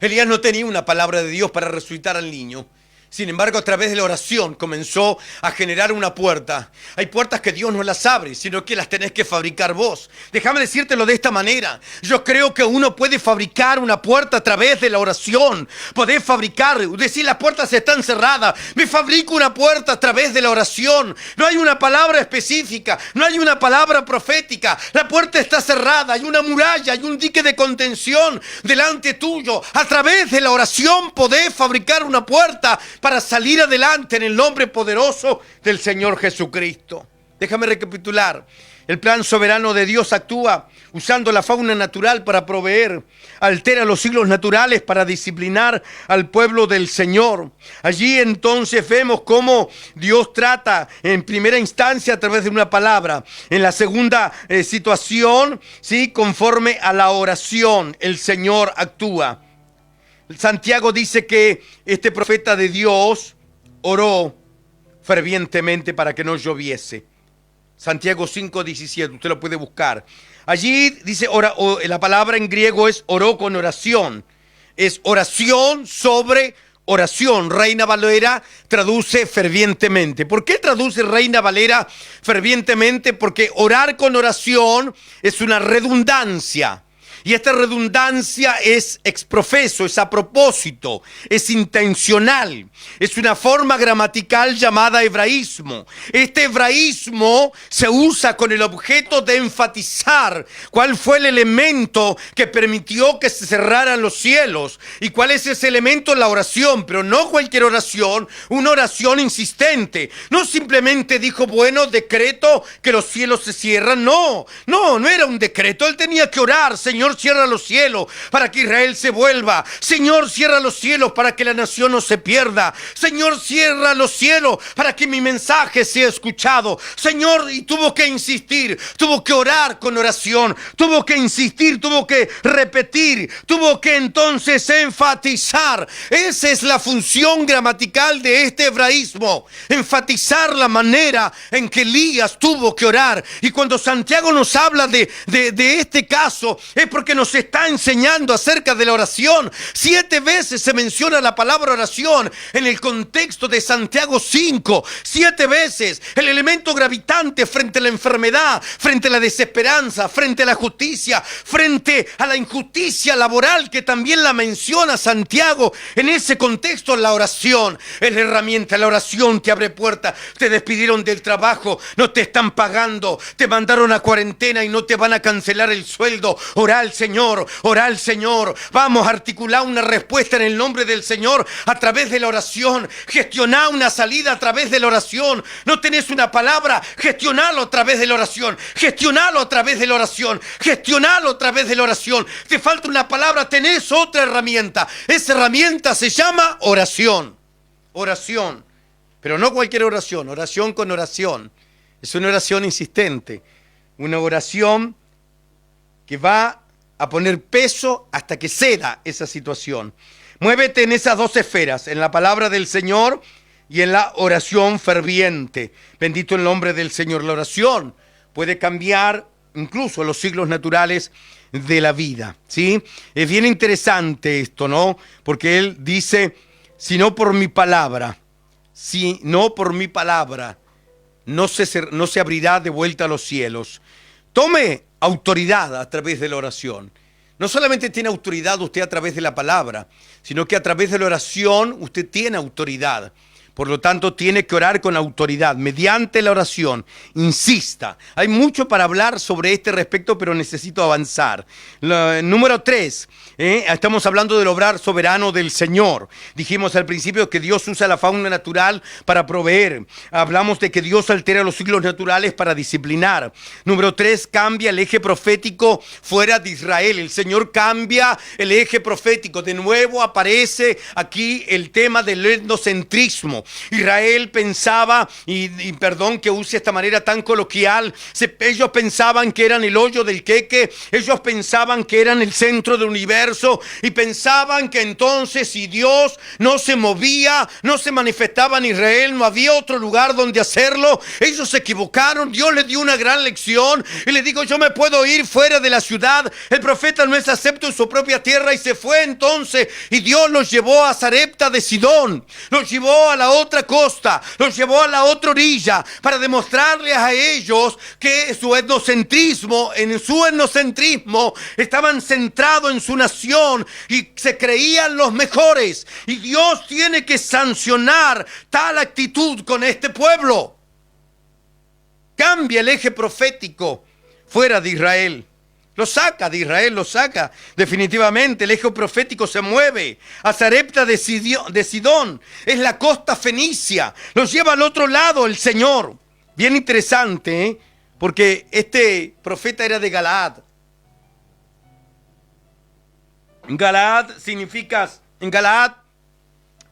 Elías no tenía una palabra de Dios para resucitar al niño. Sin embargo, a través de la oración comenzó a generar una puerta. Hay puertas que Dios no las abre, sino que las tenés que fabricar vos. Déjame decírtelo de esta manera. Yo creo que uno puede fabricar una puerta a través de la oración. Podés fabricar, decir las puertas están cerradas. Me fabrico una puerta a través de la oración. No hay una palabra específica, no hay una palabra profética. La puerta está cerrada, hay una muralla, hay un dique de contención delante tuyo. A través de la oración podés fabricar una puerta para salir adelante en el nombre poderoso del Señor Jesucristo. Déjame recapitular. El plan soberano de Dios actúa usando la fauna natural para proveer, altera los ciclos naturales para disciplinar al pueblo del Señor. Allí entonces vemos cómo Dios trata en primera instancia a través de una palabra. En la segunda situación, ¿sí? Conforme a la oración, el Señor actúa. Santiago dice que este profeta de Dios oró fervientemente para que no lloviese. Santiago 5:17, usted lo puede buscar. Allí dice, la palabra en griego es oró con oración. Es oración sobre oración. Reina Valera traduce fervientemente. ¿Por qué traduce Reina Valera fervientemente? Porque orar con oración es una redundancia. Y esta redundancia es exprofeso, es a propósito, es intencional. Es una forma gramatical llamada hebraísmo. Este hebraísmo se usa con el objeto de enfatizar cuál fue el elemento que permitió que se cerraran los cielos. ¿Y cuál es ese elemento? La oración, pero no cualquier oración, una oración insistente. No simplemente dijo, bueno, decreto que los cielos se cierran. No era un decreto. Él tenía que orar. Señor, cierra los cielos para que Israel se vuelva. Señor, cierra los cielos para que la nación no se pierda. Señor, cierra los cielos para que mi mensaje sea escuchado. Señor, y tuvo que insistir, tuvo que orar con oración, tuvo que insistir, tuvo que repetir, tuvo que entonces enfatizar. Esa es la función gramatical de este hebraísmo, enfatizar la manera en que Elías tuvo que orar. Y cuando Santiago nos habla de este caso, es porque nos está enseñando acerca de la oración. 7 veces se menciona la palabra oración en el contexto de Santiago 5. 7 veces el elemento gravitante frente a la enfermedad, frente a la desesperanza, frente a la justicia, frente a la injusticia laboral que también la menciona Santiago. En ese contexto, la oración es la herramienta. La oración te abre puertas. Te despidieron del trabajo, no te están pagando, te mandaron a cuarentena y no te van a cancelar el sueldo. Ora al Señor, ora al Señor. Vamos a articular una respuesta en el nombre del Señor a través de la oración. Gestionar una salida a través de la oración. No tenés una palabra, gestionalo a través de la oración. Gestionalo a través de la oración. Gestionalo a través de la oración. Te falta una palabra, tenés otra herramienta. Esa herramienta se llama oración. Oración. Pero no cualquier oración, oración con oración. Es una oración insistente. Una oración que va a poner peso hasta que ceda esa situación. Muévete en esas 2 esferas, en la palabra del Señor y en la oración ferviente. Bendito el nombre del Señor. La oración puede cambiar incluso los ciclos naturales de la vida, ¿sí? Es bien interesante esto, ¿no? Porque Él dice, si no por mi palabra, no se abrirá de vuelta a los cielos. Tome autoridad a través de la oración. No solamente tiene autoridad usted a través de la palabra, sino que a través de la oración usted tiene autoridad. Por lo tanto, tiene que orar con autoridad, mediante la oración. Insista. Hay mucho para hablar sobre este respecto, pero necesito avanzar. Número 3. Estamos hablando del obrar soberano del Señor. Dijimos al principio que Dios usa la fauna natural para proveer. Hablamos de que Dios altera los ciclos naturales para disciplinar. Número 3, cambia el eje profético fuera de Israel. El Señor cambia el eje profético. De nuevo aparece aquí el tema del etnocentrismo. Israel pensaba, y perdón que use esta manera tan coloquial, ellos pensaban que eran el hoyo del queque, ellos pensaban que eran el centro del universo, y pensaban que entonces si Dios no se movía, no se manifestaba en Israel, no había otro lugar donde hacerlo. Ellos se equivocaron. Dios les dio una gran lección y les dijo, yo me puedo ir fuera de la ciudad. El profeta no es acepto en su propia tierra, y se fue entonces, y Dios los llevó a Sarepta de Sidón, los llevó a la otra costa, los llevó a la otra orilla para demostrarles a ellos que en su etnocentrismo estaban centrados en su nación y se creían los mejores, y Dios tiene que sancionar tal actitud con este pueblo. Cambia el eje profético fuera de Israel. Lo saca de Israel, lo saca definitivamente. El eje profético se mueve a Sarepta de Sidón. Es la costa fenicia. Los lleva al otro lado el Señor. Bien interesante, porque este profeta era de Galaad. En Galaad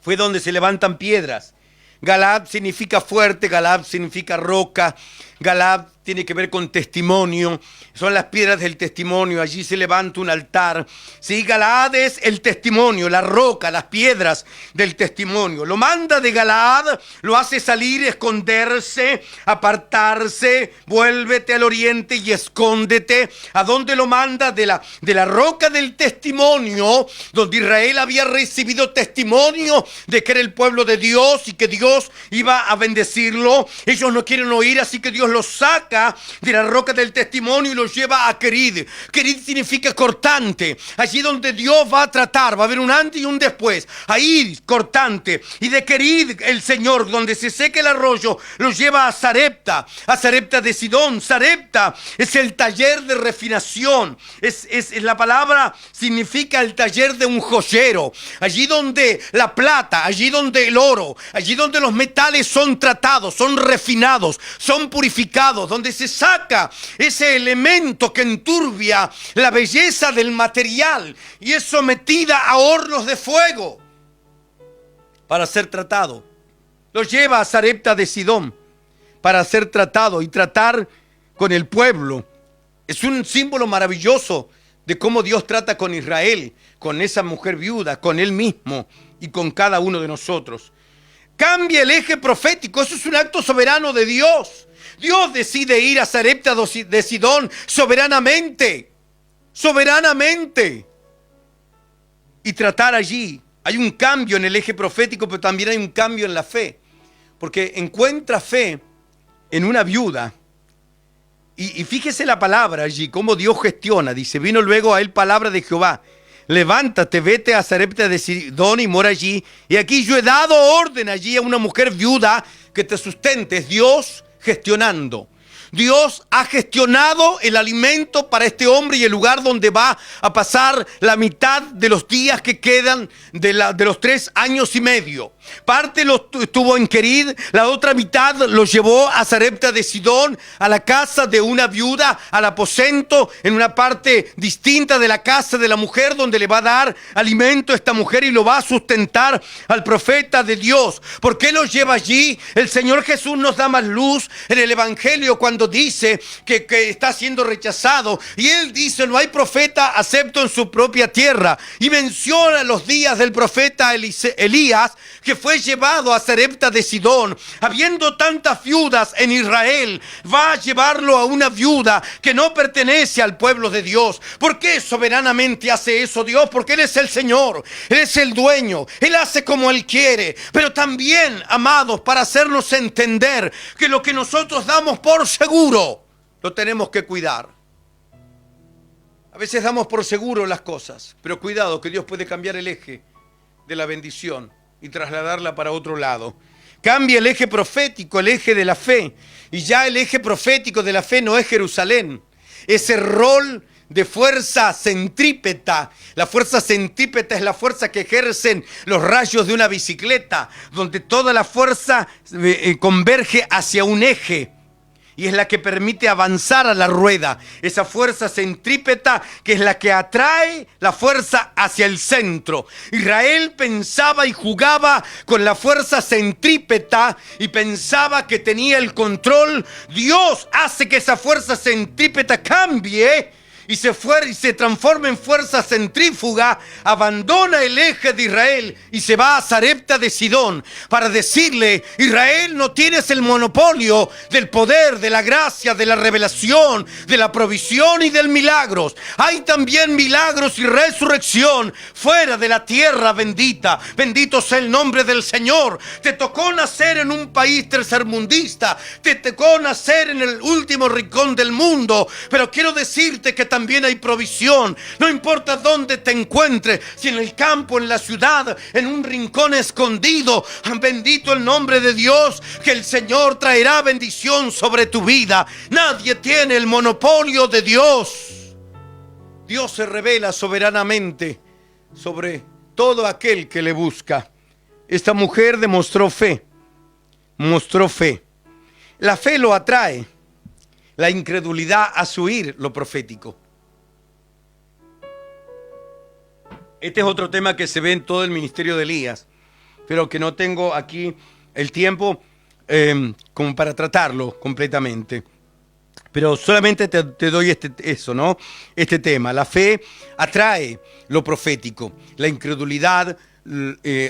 fue donde se levantan piedras. Galaad significa fuerte, Galaad significa roca, Galaad tiene que ver con testimonio, son las piedras del testimonio, allí se levanta un altar. Sí, Galaad es el testimonio, la roca, las piedras del testimonio. Lo manda de Galaad, lo hace salir, esconderse, apartarse, vuélvete al oriente y escóndete. ¿A dónde lo manda? De la roca del testimonio, donde Israel había recibido testimonio de que era el pueblo de Dios y que Dios iba a bendecirlo. Ellos no quieren oír, así que Dios los saca saca de la roca del testimonio y lo lleva a Kerid. Kerid significa cortante. Allí donde Dios va a tratar, va a haber un antes y un después. Ahí cortante. Y de Kerid el Señor, donde se seca el arroyo, lo lleva a Sarepta de Sidón. Sarepta es el taller de refinación. Es la palabra significa el taller de un joyero. Allí donde la plata, allí donde el oro, allí donde los metales son tratados, son refinados, son purificados, donde se saca ese elemento que enturbia la belleza del material y es sometida a hornos de fuego para ser tratado. Lo lleva a Sarepta de Sidón para ser tratado y tratar con el pueblo. Es un símbolo maravilloso de cómo Dios trata con Israel, con esa mujer viuda, con Él mismo y con cada uno de nosotros. Cambia el eje profético, eso es un acto soberano de Dios. Dios decide ir a Sarepta de Sidón soberanamente y tratar allí. Hay un cambio en el eje profético, pero también hay un cambio en la fe, porque encuentra fe en una viuda. Y fíjese la palabra allí, cómo Dios gestiona. Dice, vino luego a él palabra de Jehová. Levántate, vete a Sarepta de Sidón y mora allí. Y aquí yo he dado orden allí a una mujer viuda que te sustente. Es Dios gestionando. Dios ha gestionado el alimento para este hombre y el lugar donde va a pasar la mitad de los días que quedan de los 3 años y medio. Parte lo estuvo en Kerid, la otra mitad lo llevó a Sarepta de Sidón, a la casa de una viuda, al aposento, en una parte distinta de la casa de la mujer, donde le va a dar alimento a esta mujer y lo va a sustentar al profeta de Dios. ¿Por qué lo lleva allí? El Señor Jesús nos da más luz en el Evangelio cuando dice que está siendo rechazado. Y Él dice, no hay profeta acepto en su propia tierra. Y menciona los días del profeta Elías, que fue llevado a Sarepta de Sidón. Habiendo tantas viudas en Israel, va a llevarlo a una viuda que no pertenece al pueblo de Dios. ¿Por qué soberanamente hace eso Dios? Porque Él es el Señor, Él es el dueño, Él hace como Él quiere. Pero también, amados, para hacernos entender que lo que nosotros damos por seguro, lo tenemos que cuidar. A veces damos por seguro las cosas, pero cuidado que Dios puede cambiar el eje de la bendición y trasladarla para otro lado. Cambia el eje profético, el eje de la fe. Y ya el eje profético de la fe no es Jerusalén. Ese rol de fuerza centrípeta. La fuerza centrípeta es la fuerza que ejercen los rayos de una bicicleta, donde toda la fuerza converge hacia un eje. Y es la que permite avanzar a la rueda. Esa fuerza centrípeta que es la que atrae la fuerza hacia el centro. Israel pensaba y jugaba con la fuerza centrípeta y pensaba que tenía el control. Dios hace que esa fuerza centrípeta cambie y se transforma en fuerza centrífuga, abandona el eje de Israel y se va a Sarepta de Sidón para decirle: Israel, no tienes el monopolio del poder, de la gracia, de la revelación, de la provisión y del milagros. Hay también milagros y resurrección fuera de la tierra bendita. Bendito sea el nombre del Señor. Te tocó nacer en un país tercermundista, te tocó nacer en el último rincón del mundo, pero quiero decirte que también hay provisión. No importa dónde te encuentres, si en el campo, en la ciudad, en un rincón escondido, bendito el nombre de Dios, que el Señor traerá bendición sobre tu vida. Nadie tiene el monopolio de Dios. Dios se revela soberanamente sobre todo aquel que le busca. Esta mujer demostró fe, mostró fe. La fe lo atrae, la incredulidad hace huir lo profético. Este es otro tema que se ve en todo el ministerio de Elías, pero que no tengo aquí el tiempo como para tratarlo completamente. Pero solamente te doy este tema. La fe atrae lo profético, la incredulidad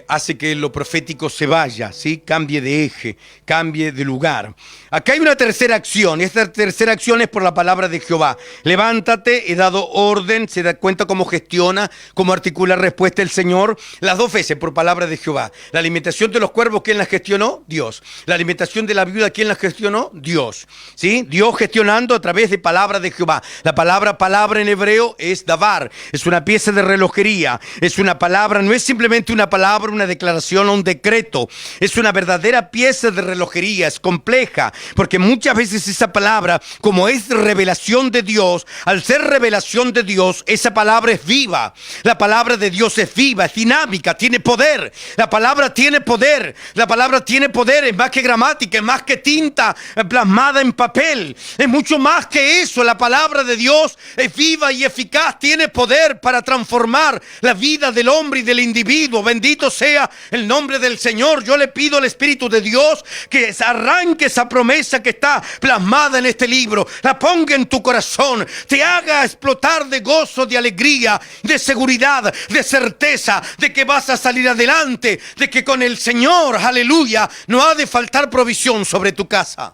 hace que lo profético se vaya, ¿sí? Cambie de eje, cambie de lugar. Acá hay una tercera acción. Esta tercera acción es por la palabra de Jehová. Levántate, he dado orden. Se da cuenta cómo gestiona, cómo articula respuesta el Señor. Las dos veces por palabra de Jehová. La alimentación de los cuervos, ¿quién la gestionó? Dios. La alimentación de la viuda, ¿quién la gestionó? Dios. ¿Sí? Dios gestionando a través de palabra de Jehová. La palabra en hebreo es davar. Es una pieza de relojería. Es una palabra, no es simplemente una palabra, una declaración o un decreto. Es una verdadera pieza de relojería. Es compleja. Porque muchas veces esa palabra, como es revelación de Dios, al ser revelación de Dios, esa palabra es viva. La palabra de Dios es viva, es dinámica, tiene poder. La palabra tiene poder. La palabra tiene poder, es más que gramática, es más que tinta plasmada en papel. Es mucho más que eso. La palabra de Dios es viva y eficaz, tiene poder para transformar la vida del hombre y del individuo. Bendito sea el nombre del Señor. Yo le pido al Espíritu de Dios que arranque esa promesa que está plasmada en este libro, la ponga en tu corazón, te haga explotar de gozo, de alegría, de seguridad, de certeza, de que vas a salir adelante, de que con el Señor, aleluya, no ha de faltar provisión sobre tu casa.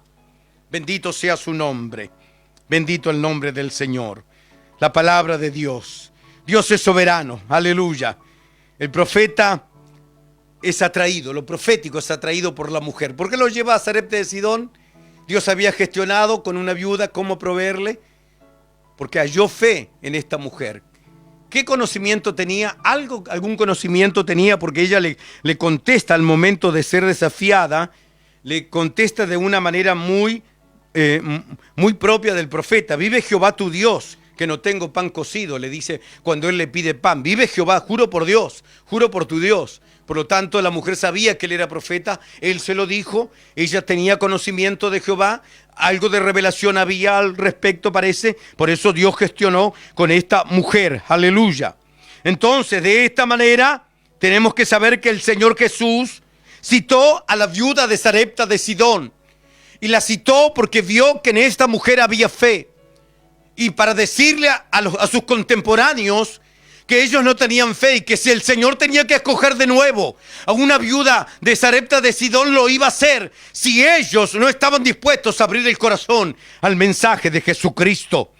Bendito sea su nombre, bendito el nombre del Señor. La palabra de Dios, Dios es soberano, aleluya. El profeta es atraído, lo profético es atraído por la mujer. ¿Por qué lo lleva a Sarepta de Sidón? Dios había gestionado con una viuda cómo proveerle, porque halló fe en esta mujer. ¿Qué conocimiento tenía? Algún conocimiento tenía, porque ella le contesta al momento de ser desafiada, le contesta de una manera muy propia del profeta. Vive Jehová tu Dios, que no tengo pan cocido, le dice cuando él le pide pan. Vive Jehová, juro por Dios, juro por tu Dios. Por lo tanto, la mujer sabía que él era profeta, él se lo dijo, ella tenía conocimiento de Jehová, algo de revelación había al respecto, parece, por eso Dios gestionó con esta mujer, aleluya. Entonces, de esta manera, tenemos que saber que el Señor Jesús citó a la viuda de Sarepta de Sidón, y la citó porque vio que en esta mujer había fe, y para decirle a sus contemporáneos que ellos no tenían fe y que si el Señor tenía que escoger de nuevo a una viuda de Sarepta de Sidón, lo iba a hacer si ellos no estaban dispuestos a abrir el corazón al mensaje de Jesucristo.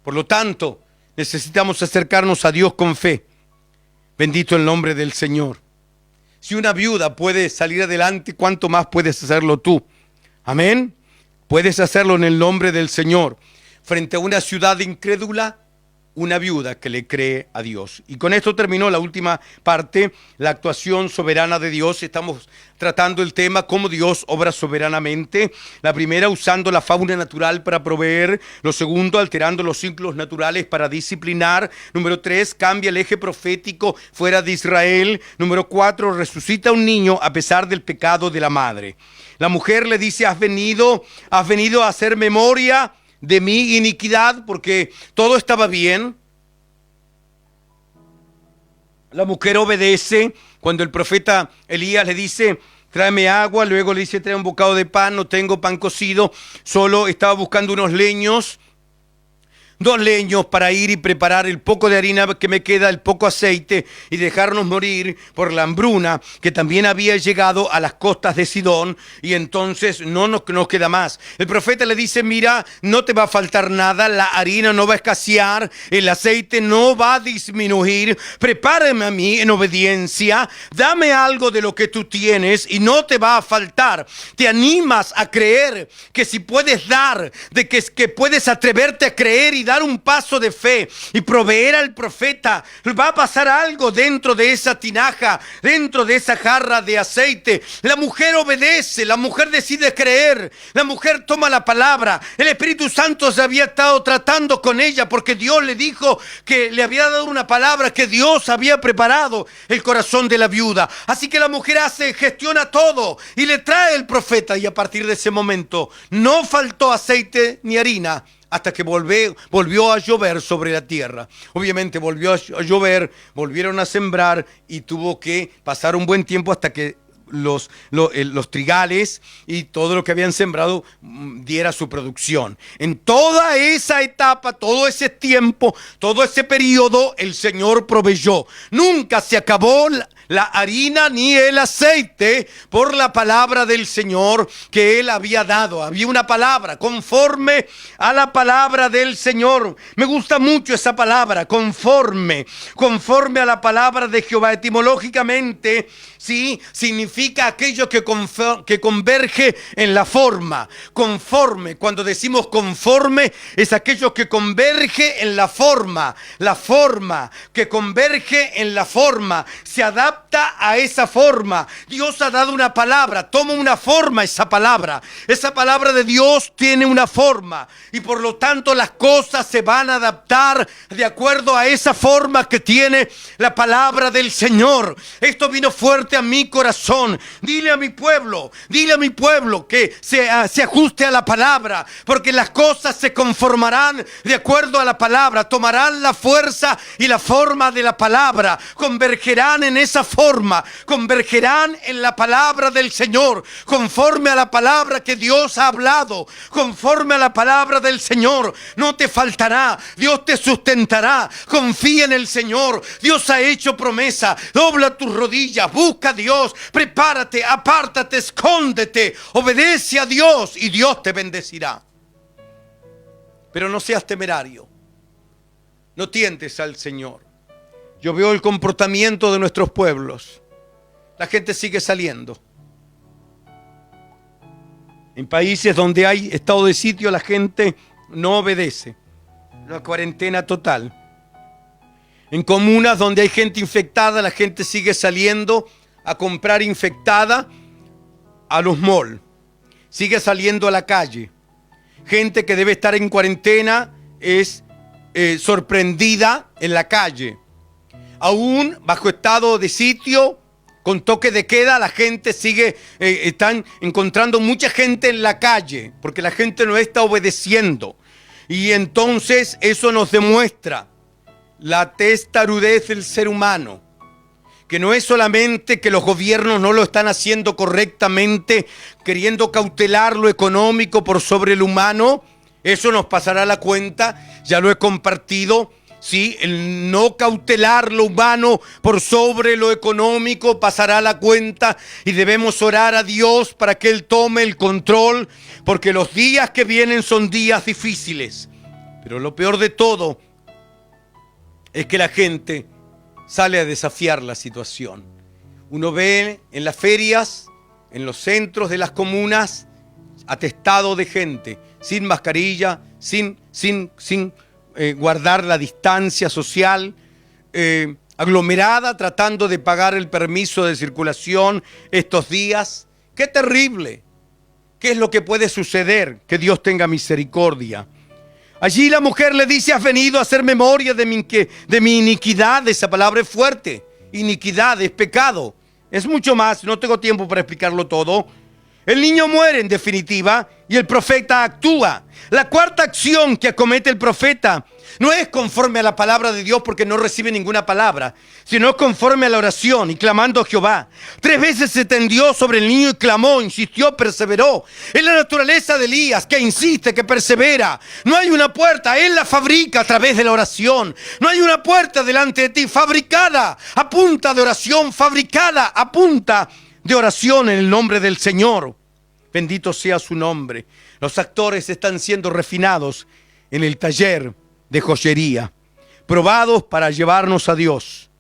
Por lo tanto, necesitamos acercarnos a Dios con fe. Bendito el nombre del Señor. Si una viuda puede salir adelante, ¿cuánto más puedes hacerlo tú? Amén. Puedes hacerlo en el nombre del Señor. Frente a una ciudad incrédula, una viuda que le cree a Dios. Y con esto terminó la última parte, la actuación soberana de Dios. Estamos tratando el tema cómo Dios obra soberanamente. La primera, usando la fauna natural para proveer. Lo segundo, alterando los ciclos naturales para disciplinar. Número 3, cambia el eje profético fuera de Israel. Número 4, resucita a un niño a pesar del pecado de la madre. La mujer le dice, has venido a hacer memoria de mi iniquidad, porque todo estaba bien. La mujer obedece cuando el profeta Elías le dice, tráeme agua, luego le dice, trae un bocado de pan, no tengo pan cocido, solo estaba buscando unos leños, 2 leños para ir y preparar el poco de harina que me queda, el poco aceite, y dejarnos morir por la hambruna que también había llegado a las costas de Sidón, y entonces no nos queda más. El profeta le dice, mira, no te va a faltar nada, la harina no va a escasear, el aceite no va a disminuir, prepárame a mí en obediencia, dame algo de lo que tú tienes y no te va a faltar. Te animas a creer que si puedes dar, de que puedes atreverte a creer y dar un paso de fe y proveer al profeta, va a pasar algo dentro de esa tinaja, dentro de esa jarra de aceite. La mujer obedece, la mujer decide creer, la mujer toma la palabra. El Espíritu Santo se había estado tratando con ella porque Dios le dijo que le había dado una palabra, que Dios había preparado el corazón de la viuda. Así que la mujer gestiona todo y le trae el profeta, y a partir de ese momento no faltó aceite ni harina hasta que volvió a llover sobre la tierra. Obviamente volvió a llover, volvieron a sembrar y tuvo que pasar un buen tiempo hasta que los trigales y todo lo que habían sembrado diera su producción. En toda esa etapa, todo ese tiempo, todo ese periodo, el Señor proveyó. Nunca se acabó la harina ni el aceite por la palabra del Señor que Él había dado. Había una palabra conforme a la palabra del Señor. Me gusta mucho esa palabra, conforme a la palabra de Jehová. Etimológicamente, sí, significa aquello que converge en la forma. Conforme, cuando decimos conforme, es aquello que converge en la forma que converge en la forma, se adapta a esa forma. Dios ha dado una palabra, toma una forma esa palabra de Dios tiene una forma, y por lo tanto las cosas se van a adaptar de acuerdo a esa forma que tiene la palabra del Señor. Esto vino fuerte a mi corazón. Dile a mi pueblo que se ajuste a la palabra, porque las cosas se conformarán de acuerdo a la palabra, tomarán la fuerza y la forma de la palabra, convergerán en esa forma, convergerán en la palabra del Señor, conforme a la palabra que Dios ha hablado, conforme a la palabra del Señor. No te faltará, Dios te sustentará. Confía en el Señor, Dios ha hecho promesa. Dobla tus rodillas, busca a Dios, prepárate, apártate, escóndete, obedece a Dios y Dios te bendecirá. Pero no seas temerario, no tientes al Señor. Yo veo el comportamiento de nuestros pueblos. La gente sigue saliendo. En países donde hay estado de sitio, la gente no obedece. La cuarentena total. En comunas donde hay gente infectada, la gente sigue saliendo a comprar infectada a los malls. Sigue saliendo a la calle. Gente que debe estar en cuarentena es sorprendida en la calle. Aún bajo estado de sitio, con toque de queda, la gente sigue, están encontrando mucha gente en la calle, porque la gente no está obedeciendo. Y entonces eso nos demuestra la testarudez del ser humano, que no es solamente que los gobiernos no lo están haciendo correctamente, queriendo cautelar lo económico por sobre lo humano. Eso nos pasará la cuenta, ya lo he compartido. Sí, el no cautelar lo humano por sobre lo económico pasará la cuenta, y debemos orar a Dios para que Él tome el control, porque los días que vienen son días difíciles. Pero lo peor de todo es que la gente sale a desafiar la situación. Uno ve en las ferias, en los centros de las comunas, atestado de gente sin mascarilla, sin guardar la distancia social, aglomerada, tratando de pagar el permiso de circulación estos días. ¡Qué terrible! ¿Qué es lo que puede suceder? Que Dios tenga misericordia. Allí la mujer le dice: has venido a hacer memoria de mi iniquidad. Esa palabra es fuerte. Iniquidad es pecado. Es mucho más, no tengo tiempo para explicarlo todo. El niño muere en definitiva y el profeta actúa. La cuarta acción que acomete el profeta no es conforme a la palabra de Dios, porque no recibe ninguna palabra, sino conforme a la oración y clamando a Jehová. 3 veces se tendió sobre el niño y clamó, insistió, perseveró. Es la naturaleza de Elías, que insiste, que persevera. No hay una puerta, Él la fabrica a través de la oración. No hay una puerta delante de ti, fabricada a punta de oración, fabricada a punta de oración en el nombre del Señor. Bendito sea su nombre. Los actores están siendo refinados en el taller de joyería, probados para llevarnos a Dios.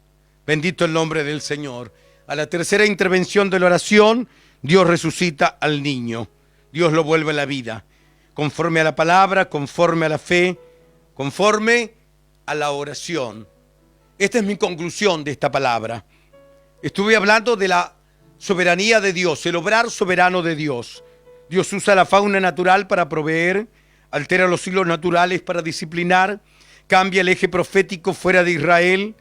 Bendito el nombre del Señor. A la tercera intervención de la oración, Dios resucita al niño. Dios lo vuelve a la vida, conforme a la palabra, conforme a la fe, conforme a la oración. Esta es mi conclusión de esta palabra. Estuve hablando de la soberanía de Dios, el obrar soberano de Dios. Dios usa la fauna natural para proveer, altera los hilos naturales para disciplinar, cambia el eje profético fuera de Israel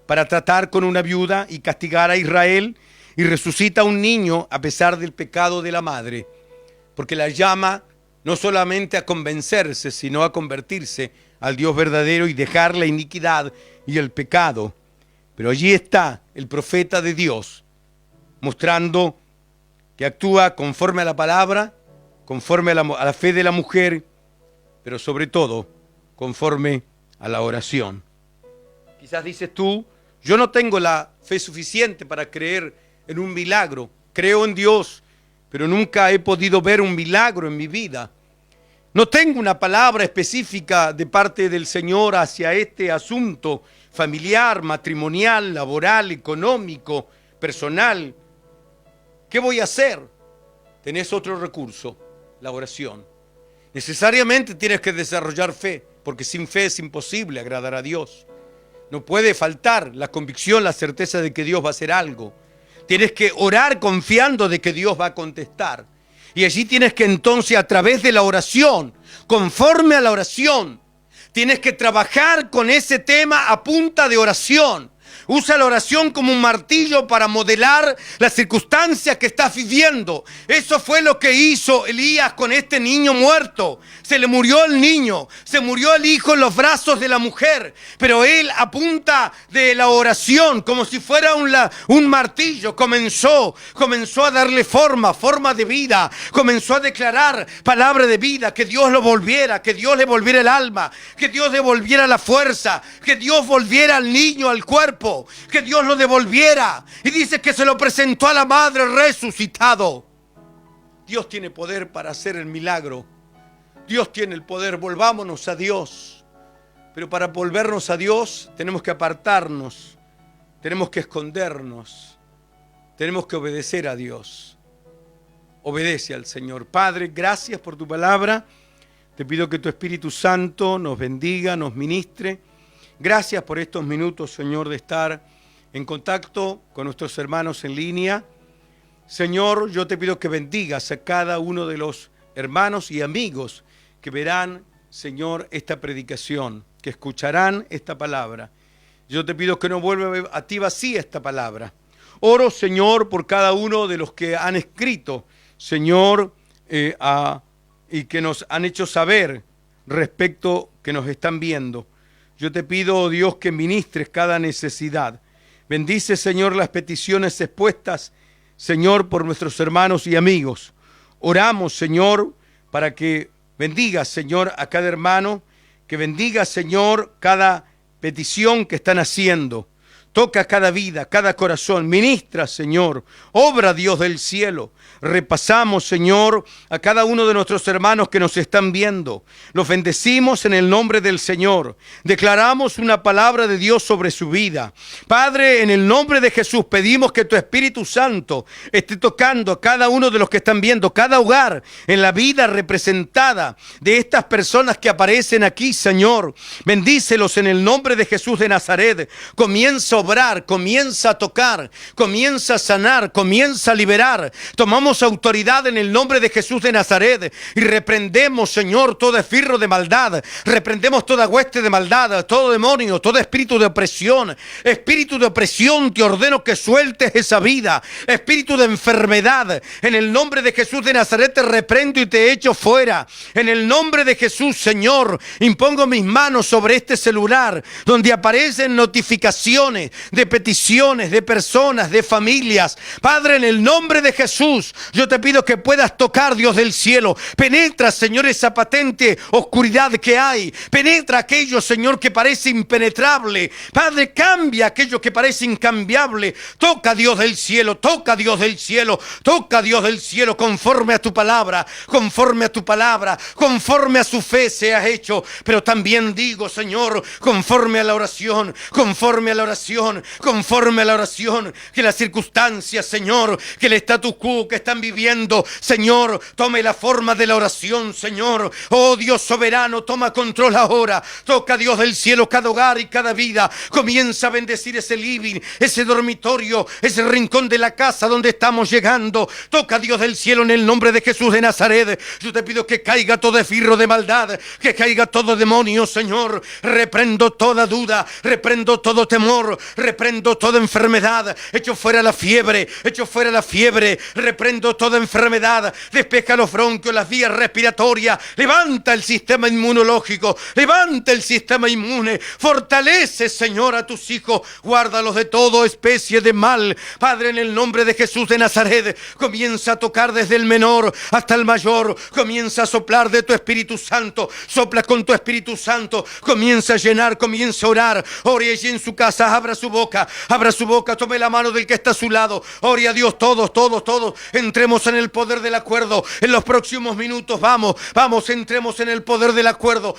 para tratar con una viuda y castigar a Israel, y resucita a un niño a pesar del pecado de la madre, porque la llama no solamente a convencerse, sino a convertirse al Dios verdadero y dejar la iniquidad y el pecado. Pero allí está el profeta de Dios, mostrando que actúa conforme a la palabra, conforme a la fe de la mujer, pero sobre todo conforme a la oración. Quizás dices tú: Yo no tengo la fe suficiente para creer en un milagro. Creo en Dios, pero nunca he podido ver un milagro en mi vida. No tengo una palabra específica de parte del Señor hacia este asunto familiar, matrimonial, laboral, económico, personal. ¿Qué voy a hacer? Tenés otro recurso, la oración. Necesariamente tienes que desarrollar fe, porque sin fe es imposible agradar a Dios. No puede faltar la convicción, la certeza de que Dios va a hacer algo. Tienes que orar confiando de que Dios va a contestar. Y allí tienes que entonces, a través de la oración, conforme a la oración, tienes que trabajar con ese tema a punta de oración. Usa la oración como un martillo para modelar las circunstancias que estás viviendo. Eso fue lo que hizo Elías con este niño muerto. Se le murió el niño, se murió el hijo en los brazos de la mujer. Pero él, a punta de la oración, como si fuera un martillo, comenzó a darle forma de vida. Comenzó a declarar palabra de vida, que Dios lo volviera, que Dios le volviera el alma, que Dios le volviera la fuerza, que Dios volviera al niño al cuerpo, que Dios lo devolviera. Y dice que se lo presentó a la madre resucitado. Dios tiene poder para hacer el milagro. Dios tiene el poder. Volvámonos a Dios. Pero para volvernos a Dios tenemos que apartarnos, tenemos que escondernos, tenemos que obedecer a Dios. Obedece al Señor. Padre, gracias por tu palabra. Te pido que tu Espíritu Santo nos bendiga, nos ministre. Gracias por estos minutos, Señor, de estar en contacto con nuestros hermanos en línea. Señor, yo te pido que bendigas a cada uno de los hermanos y amigos que verán, Señor, esta predicación, que escucharán esta palabra. Yo te pido que no vuelva a ti vacía esta palabra. Oro, Señor, por cada uno de los que han escrito, Señor, y que nos han hecho saber respecto que nos están viendo. Yo te pido, oh Dios, que ministres cada necesidad. Bendice, Señor, las peticiones expuestas, Señor, por nuestros hermanos y amigos. Oramos, Señor, para que bendiga, Señor, a cada hermano, que bendiga, Señor, cada petición que están haciendo. Toca cada vida, cada corazón. Ministra, Señor. Obra, Dios del cielo. Repasamos, Señor, a cada uno de nuestros hermanos que nos están viendo. Los bendecimos en el nombre del Señor. Declaramos una palabra de Dios sobre su vida. Padre, en el nombre de Jesús pedimos que tu Espíritu Santo esté tocando a cada uno de los que están viendo, cada hogar en la vida representada de estas personas que aparecen aquí, Señor. Bendícelos en el nombre de Jesús de Nazaret. Comienza a obrar, comienza a tocar, comienza a sanar, comienza a liberar. Tomamos autoridad en el nombre de Jesús de Nazaret y reprendemos, Señor, todo esbirro de maldad, reprendemos toda hueste de maldad, todo demonio, todo espíritu de opresión. Espíritu de opresión, te ordeno que sueltes esa vida. Espíritu de enfermedad, en el nombre de Jesús de Nazaret te reprendo y te echo fuera. En el nombre de Jesús, Señor, impongo mis manos sobre este celular donde aparecen notificaciones de peticiones, de personas, de familias. Padre, en el nombre de Jesús, yo te pido que puedas tocar, Dios del cielo. Penetra, Señor, esa patente oscuridad que hay. Penetra aquello, Señor, que parece impenetrable. Padre, cambia aquello que parece incambiable. Toca, Dios del cielo, toca, Dios del cielo, toca, Dios del cielo, conforme a tu palabra, conforme a tu palabra, conforme a su fe sea hecho. Pero también digo, Señor, conforme a la oración, conforme a la oración, conforme a la oración, que las circunstancias, Señor, que el status quo que están viviendo, Señor, tome la forma de la oración, Señor. Oh Dios soberano, toma control ahora. Toca, Dios del cielo, cada hogar y cada vida. Comienza a bendecir ese living, ese dormitorio, ese rincón de la casa donde estamos llegando. Toca, Dios del cielo, en el nombre de Jesús de Nazaret. Yo te pido que caiga todo esbirro de maldad, que caiga todo demonio, Señor. Reprendo toda duda, reprendo todo temor, reprendo toda enfermedad, echo fuera la fiebre, reprendo toda enfermedad, despeja los bronquios, las vías respiratorias, levanta el sistema inmunológico, levanta el sistema inmune, fortalece, Señor, a tus hijos, guárdalos de toda especie de mal. Padre, en el nombre de Jesús de Nazaret, comienza a tocar desde el menor hasta el mayor, comienza a soplar de tu Espíritu Santo, sopla con tu Espíritu Santo, comienza a llenar, comienza a orar, ore allí en su casa, abra su boca, tome la mano del que está a su lado. Ore a Dios, todos. Entremos en el poder del acuerdo. En los próximos minutos, vamos, entremos en el poder del acuerdo.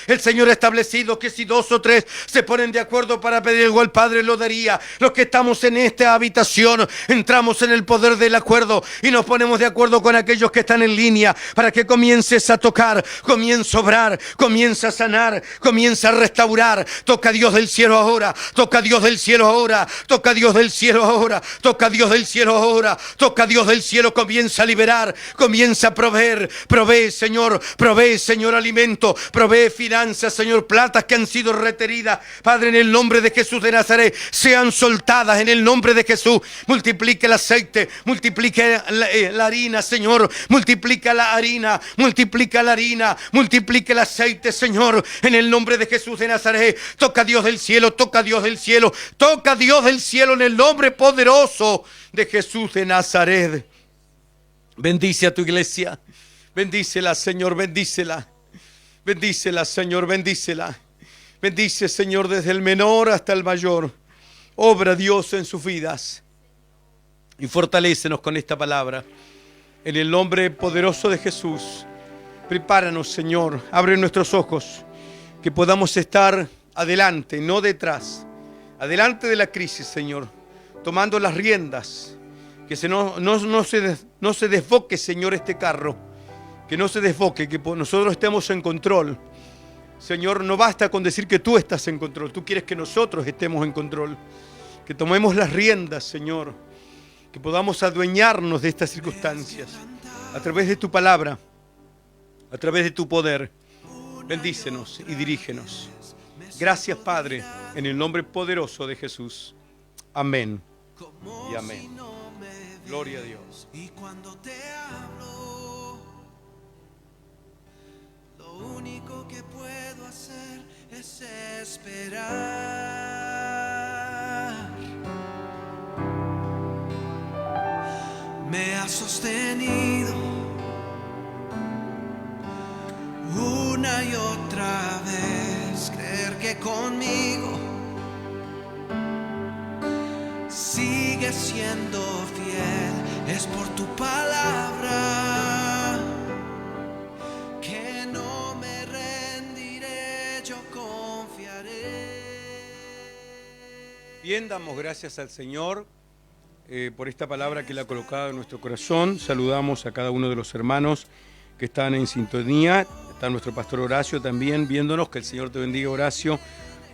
El Señor ha establecido que si 2 o 3 se ponen de acuerdo para pedir algo al Padre, lo daría. Los que estamos en esta habitación, entramos en el poder del acuerdo y nos ponemos de acuerdo con aquellos que están en línea para que comiences a tocar, comienza a obrar, comienza a sanar, comienza a restaurar. Toca a Dios del cielo ahora, toca a Dios del cielo ahora, toca a Dios del cielo ahora, toca a Dios del cielo ahora, toca a Dios del cielo, comienza a liberar, comienza a proveer. Provee Señor alimento, provee finanzas, Señor, platas que han sido retenidas, Padre, en el nombre de Jesús de Nazaret, sean soltadas en el nombre de Jesús. Multiplique el aceite, multiplique la harina, Señor, multiplica la harina, multiplica el aceite, Señor, en el nombre de Jesús de Nazaret. Toca a Dios del cielo, toca a Dios del cielo, toca a Dios del cielo en el nombre poderoso de Jesús de Nazaret. Bendice a tu iglesia, bendícela, Señor, bendícela, Señor, bendícela. Bendice, Señor, desde el menor hasta el mayor. Obra, Dios, en sus vidas y fortalécenos con esta palabra. En el nombre poderoso de Jesús, prepáranos, Señor, abre nuestros ojos, que podamos estar adelante, no detrás, adelante de la crisis, Señor, tomando las riendas, que no se desboque, Señor, este carro, que no se desboque, que nosotros estemos en control. Señor, no basta con decir que tú estás en control, tú quieres que nosotros estemos en control, que tomemos las riendas, Señor, que podamos adueñarnos de estas circunstancias a través de tu palabra, a través de tu poder. Bendícenos y dirígenos. Gracias, Padre, en el nombre poderoso de Jesús. Amén y amén. Gloria a Dios. Y cuando te hablo, lo único que puedo hacer es esperar. Me has sostenido una y otra vez, creer que conmigo sigue siendo fiel, es por tu palabra que no me rendiré, yo confiaré. Bien, damos gracias al Señor por esta palabra que Él ha colocado en nuestro corazón. Saludamos a cada uno de los hermanos que están en sintonía. Está nuestro pastor Horacio también viéndonos. Que el Señor te bendiga, Horacio.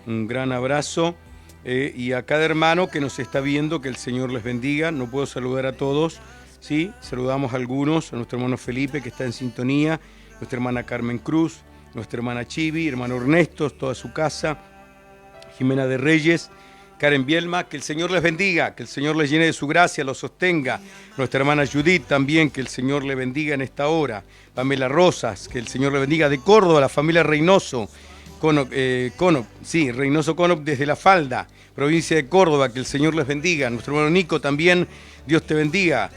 Un gran abrazo. Y a cada hermano que nos está viendo, que el Señor les bendiga. No puedo saludar a todos, ¿sí? Saludamos a algunos, a nuestro hermano Felipe, que está en sintonía, nuestra hermana Carmen Cruz, nuestra hermana Chivi, hermano Ernesto, toda su casa, Jimena de Reyes, Karen Bielma. Que el Señor les bendiga, que el Señor les llene de su gracia, los sostenga. Nuestra hermana Judith también, que el Señor le bendiga en esta hora. Pamela Rosas, que el Señor le bendiga. De Córdoba, la familia Reynoso, Reynoso Conop desde La Falda, provincia de Córdoba, que el Señor les bendiga. Nuestro hermano Nico también, Dios te bendiga.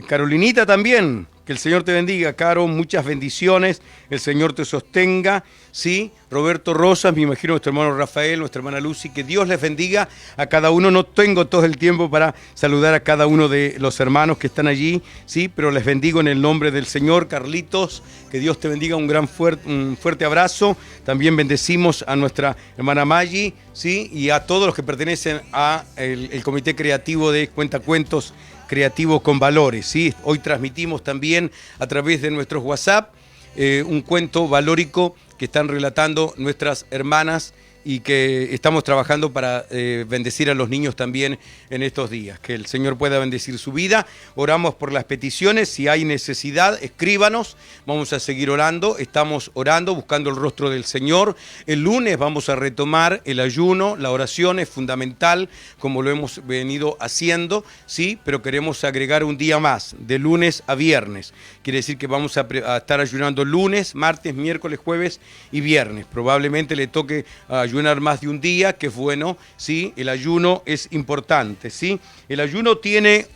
Carolinita también, que el Señor te bendiga, Caro, muchas bendiciones, el Señor te sostenga, ¿sí? Roberto Rosas, me imagino nuestro hermano Rafael, nuestra hermana Lucy, que Dios les bendiga a cada uno. No tengo todo el tiempo para saludar a cada uno de los hermanos que están allí, ¿sí? Pero les bendigo en el nombre del Señor. Carlitos, que Dios te bendiga, un fuerte abrazo. También bendecimos a nuestra hermana Maggi, ¿sí? Y a todos los que pertenecen a el Comité Creativo de Cuentacuentos Creativos con Valores, ¿sí? Hoy transmitimos también a través de nuestros WhatsApp un cuento valórico que están relatando nuestras hermanas y que estamos trabajando para bendecir a los niños también en estos días. Que el Señor pueda bendecir su vida. Oramos por las peticiones. Si hay necesidad, escríbanos. Vamos a seguir orando. Estamos orando, buscando el rostro del Señor. El lunes vamos a retomar el ayuno. La oración es fundamental, como lo hemos venido haciendo, ¿sí? Pero queremos agregar un día más, de lunes a viernes. Quiere decir que vamos a estar ayunando lunes, martes, miércoles, jueves y viernes. Probablemente le toque ayunar ayunar más de un día, que es bueno, ¿sí? El ayuno es importante, ¿sí? El ayuno tiene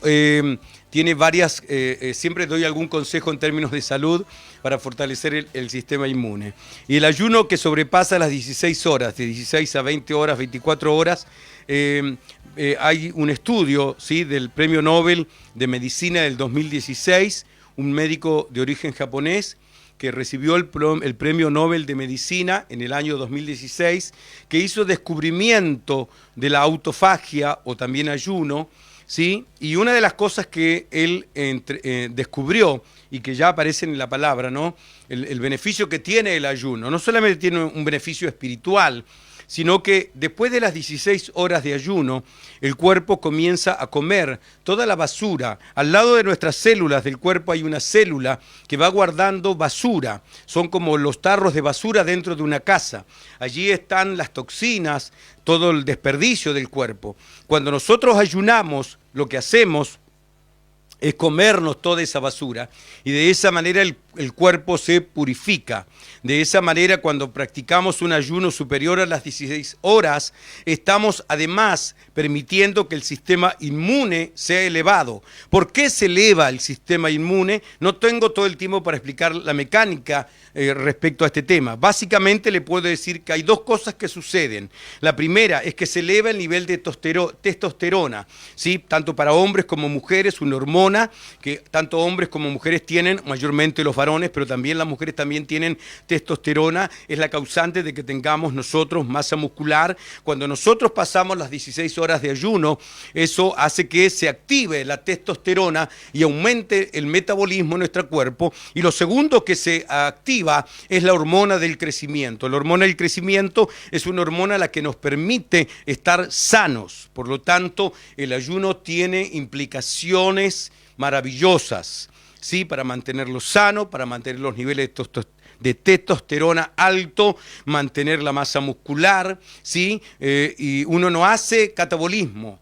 varias, siempre doy algún consejo en términos de salud para fortalecer el sistema inmune. Y el ayuno que sobrepasa las 16 horas, de 16 a 20 horas, 24 horas, hay un estudio, ¿sí?, del Premio Nobel de Medicina del 2016, un médico de origen japonés que recibió el Premio Nobel de Medicina en el año 2016, que hizo descubrimiento de la autofagia o también ayuno, ¿sí? Y una de las cosas que él descubrió y que ya aparece en la palabra, ¿no? El beneficio que tiene el ayuno, no solamente tiene un beneficio espiritual, sino que después de las 16 horas de ayuno, el cuerpo comienza a comer toda la basura. Al lado de nuestras células del cuerpo hay una célula que va guardando basura. Son como los tarros de basura dentro de una casa. Allí están las toxinas, todo el desperdicio del cuerpo. Cuando nosotros ayunamos, lo que hacemos es comernos toda esa basura y de esa manera el cuerpo se purifica. De esa manera, cuando practicamos un ayuno superior a las 16 horas, estamos además permitiendo que el sistema inmune sea elevado. ¿Por qué se eleva el sistema inmune? No tengo todo el tiempo para explicar la mecánica respecto a este tema. Básicamente le puedo decir que hay dos cosas que suceden. La primera es que se eleva el nivel de testosterona, ¿sí? Tanto para hombres como mujeres, una hormona que tanto hombres como mujeres tienen, mayormente los varones, pero también las mujeres también tienen testosterona, es la causante de que tengamos nosotros masa muscular. Cuando nosotros pasamos las 16 horas de ayuno, eso hace que se active la testosterona y aumente el metabolismo en nuestro cuerpo. Y lo segundo que se activa es la hormona del crecimiento. La hormona del crecimiento es una hormona la que nos permite estar sanos. Por lo tanto, el ayuno tiene implicaciones maravillosas, ¿sí? Para mantenerlo sano, para mantener los niveles de testosterona alto, mantener la masa muscular, ¿sí? Y uno no hace catabolismo,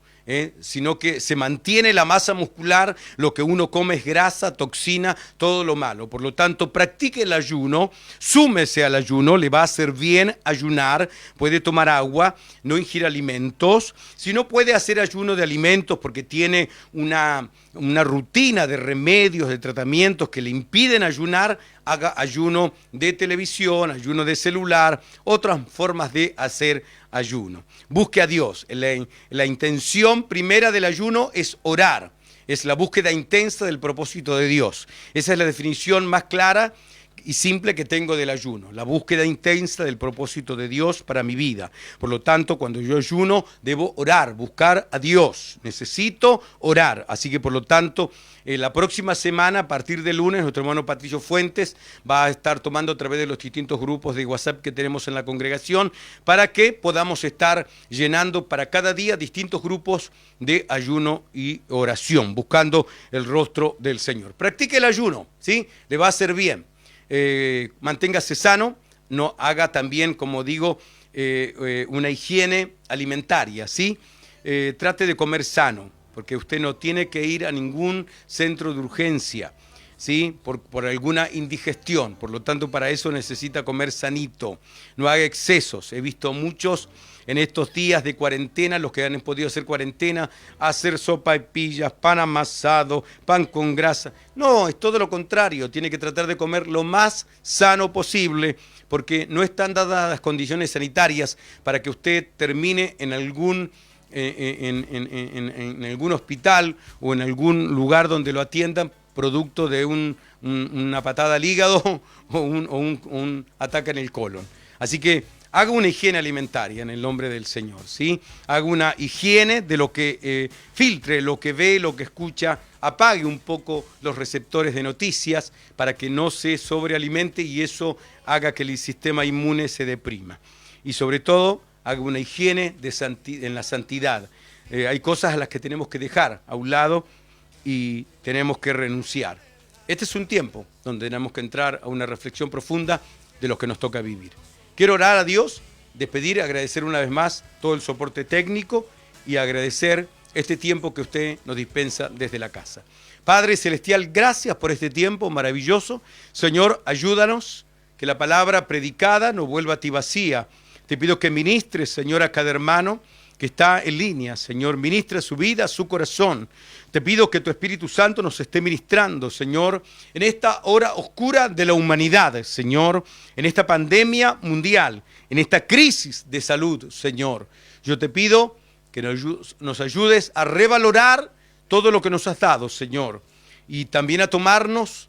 sino que se mantiene la masa muscular, lo que uno come es grasa, toxina, todo lo malo. Por lo tanto, practique el ayuno, súmese al ayuno, le va a hacer bien ayunar, puede tomar agua, no ingirir alimentos. Si no puede hacer ayuno de alimentos porque tiene una rutina de remedios, de tratamientos que le impiden ayunar, haga ayuno de televisión, ayuno de celular, otras formas de hacer ayuno. Busque a Dios. La intención primera del ayuno es orar, es la búsqueda intensa del propósito de Dios. Esa es la definición más clara y simple que tengo del ayuno, la búsqueda intensa del propósito de Dios para mi vida. Por lo tanto, cuando yo ayuno, debo orar, buscar a Dios. Necesito orar. Así que, por lo tanto, la próxima semana, a partir del lunes, nuestro hermano Patricio Fuentes va a estar tomando a través de los distintos grupos de WhatsApp que tenemos en la congregación para que podamos estar llenando para cada día distintos grupos de ayuno y oración, buscando el rostro del Señor. Practique el ayuno, ¿sí? Le va a hacer bien. Manténgase sano, no haga también, como digo, una higiene alimentaria, ¿sí? Trate de comer sano, porque usted no tiene que ir a ningún centro de urgencia, ¿sí? Por alguna indigestión. Por lo tanto, para eso necesita comer sanito. No haga excesos. He visto muchos en estos días de cuarentena, los que han podido hacer cuarentena, hacer sopa de pillas, pan amasado, pan con grasa. No, es todo lo contrario. Tiene que tratar de comer lo más sano posible, porque no están dadas las condiciones sanitarias para que usted termine en algún algún hospital o en algún lugar donde lo atiendan producto de una patada al hígado o un ataque en el colon. Así que haga una higiene alimentaria en el nombre del Señor, ¿sí? Haga una higiene de lo que filtre, lo que ve, lo que escucha, apague un poco los receptores de noticias para que no se sobrealimente y eso haga que el sistema inmune se deprima. Y sobre todo, haga una higiene en la santidad. Hay cosas a las que tenemos que dejar a un lado y tenemos que renunciar. Este es un tiempo donde tenemos que entrar a una reflexión profunda de lo que nos toca vivir. Quiero orar a Dios, despedir, agradecer una vez más todo el soporte técnico y agradecer este tiempo que usted nos dispensa desde la casa. Padre Celestial, gracias por este tiempo maravilloso. Señor, ayúdanos, que la palabra predicada no vuelva a ti vacía, Te pido que ministres, Señor, a cada hermano que está en línea, Señor. Ministra su vida, su corazón. Te pido que tu Espíritu Santo nos esté ministrando, Señor, en esta hora oscura de la humanidad, Señor, en esta pandemia mundial, en esta crisis de salud, Señor. Yo te pido que nos ayudes a revalorar todo lo que nos has dado, Señor, y también a tomarnos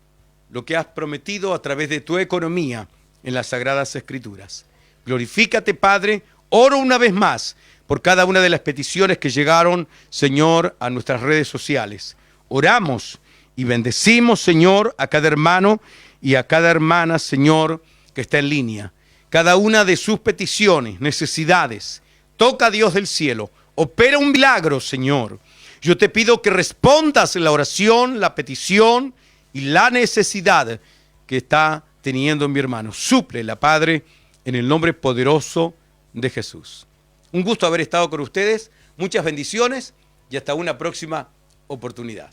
lo que has prometido a través de tu economía en las Sagradas Escrituras. Glorifícate, Padre. Oro una vez más por cada una de las peticiones que llegaron, Señor, a nuestras redes sociales. Oramos y bendecimos, Señor, a cada hermano y a cada hermana, Señor, que está en línea. Cada una de sus peticiones, necesidades. Toca a Dios del cielo. Opera un milagro, Señor. Yo te pido que respondas la oración, la petición y la necesidad que está teniendo mi hermano. Súplela, Padre, en el nombre poderoso de Jesús. Un gusto haber estado con ustedes. Muchas bendiciones y hasta una próxima oportunidad.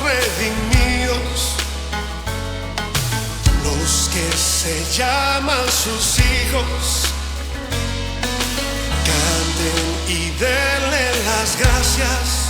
Redimidos, los que se llaman sus hijos, canten y denle las gracias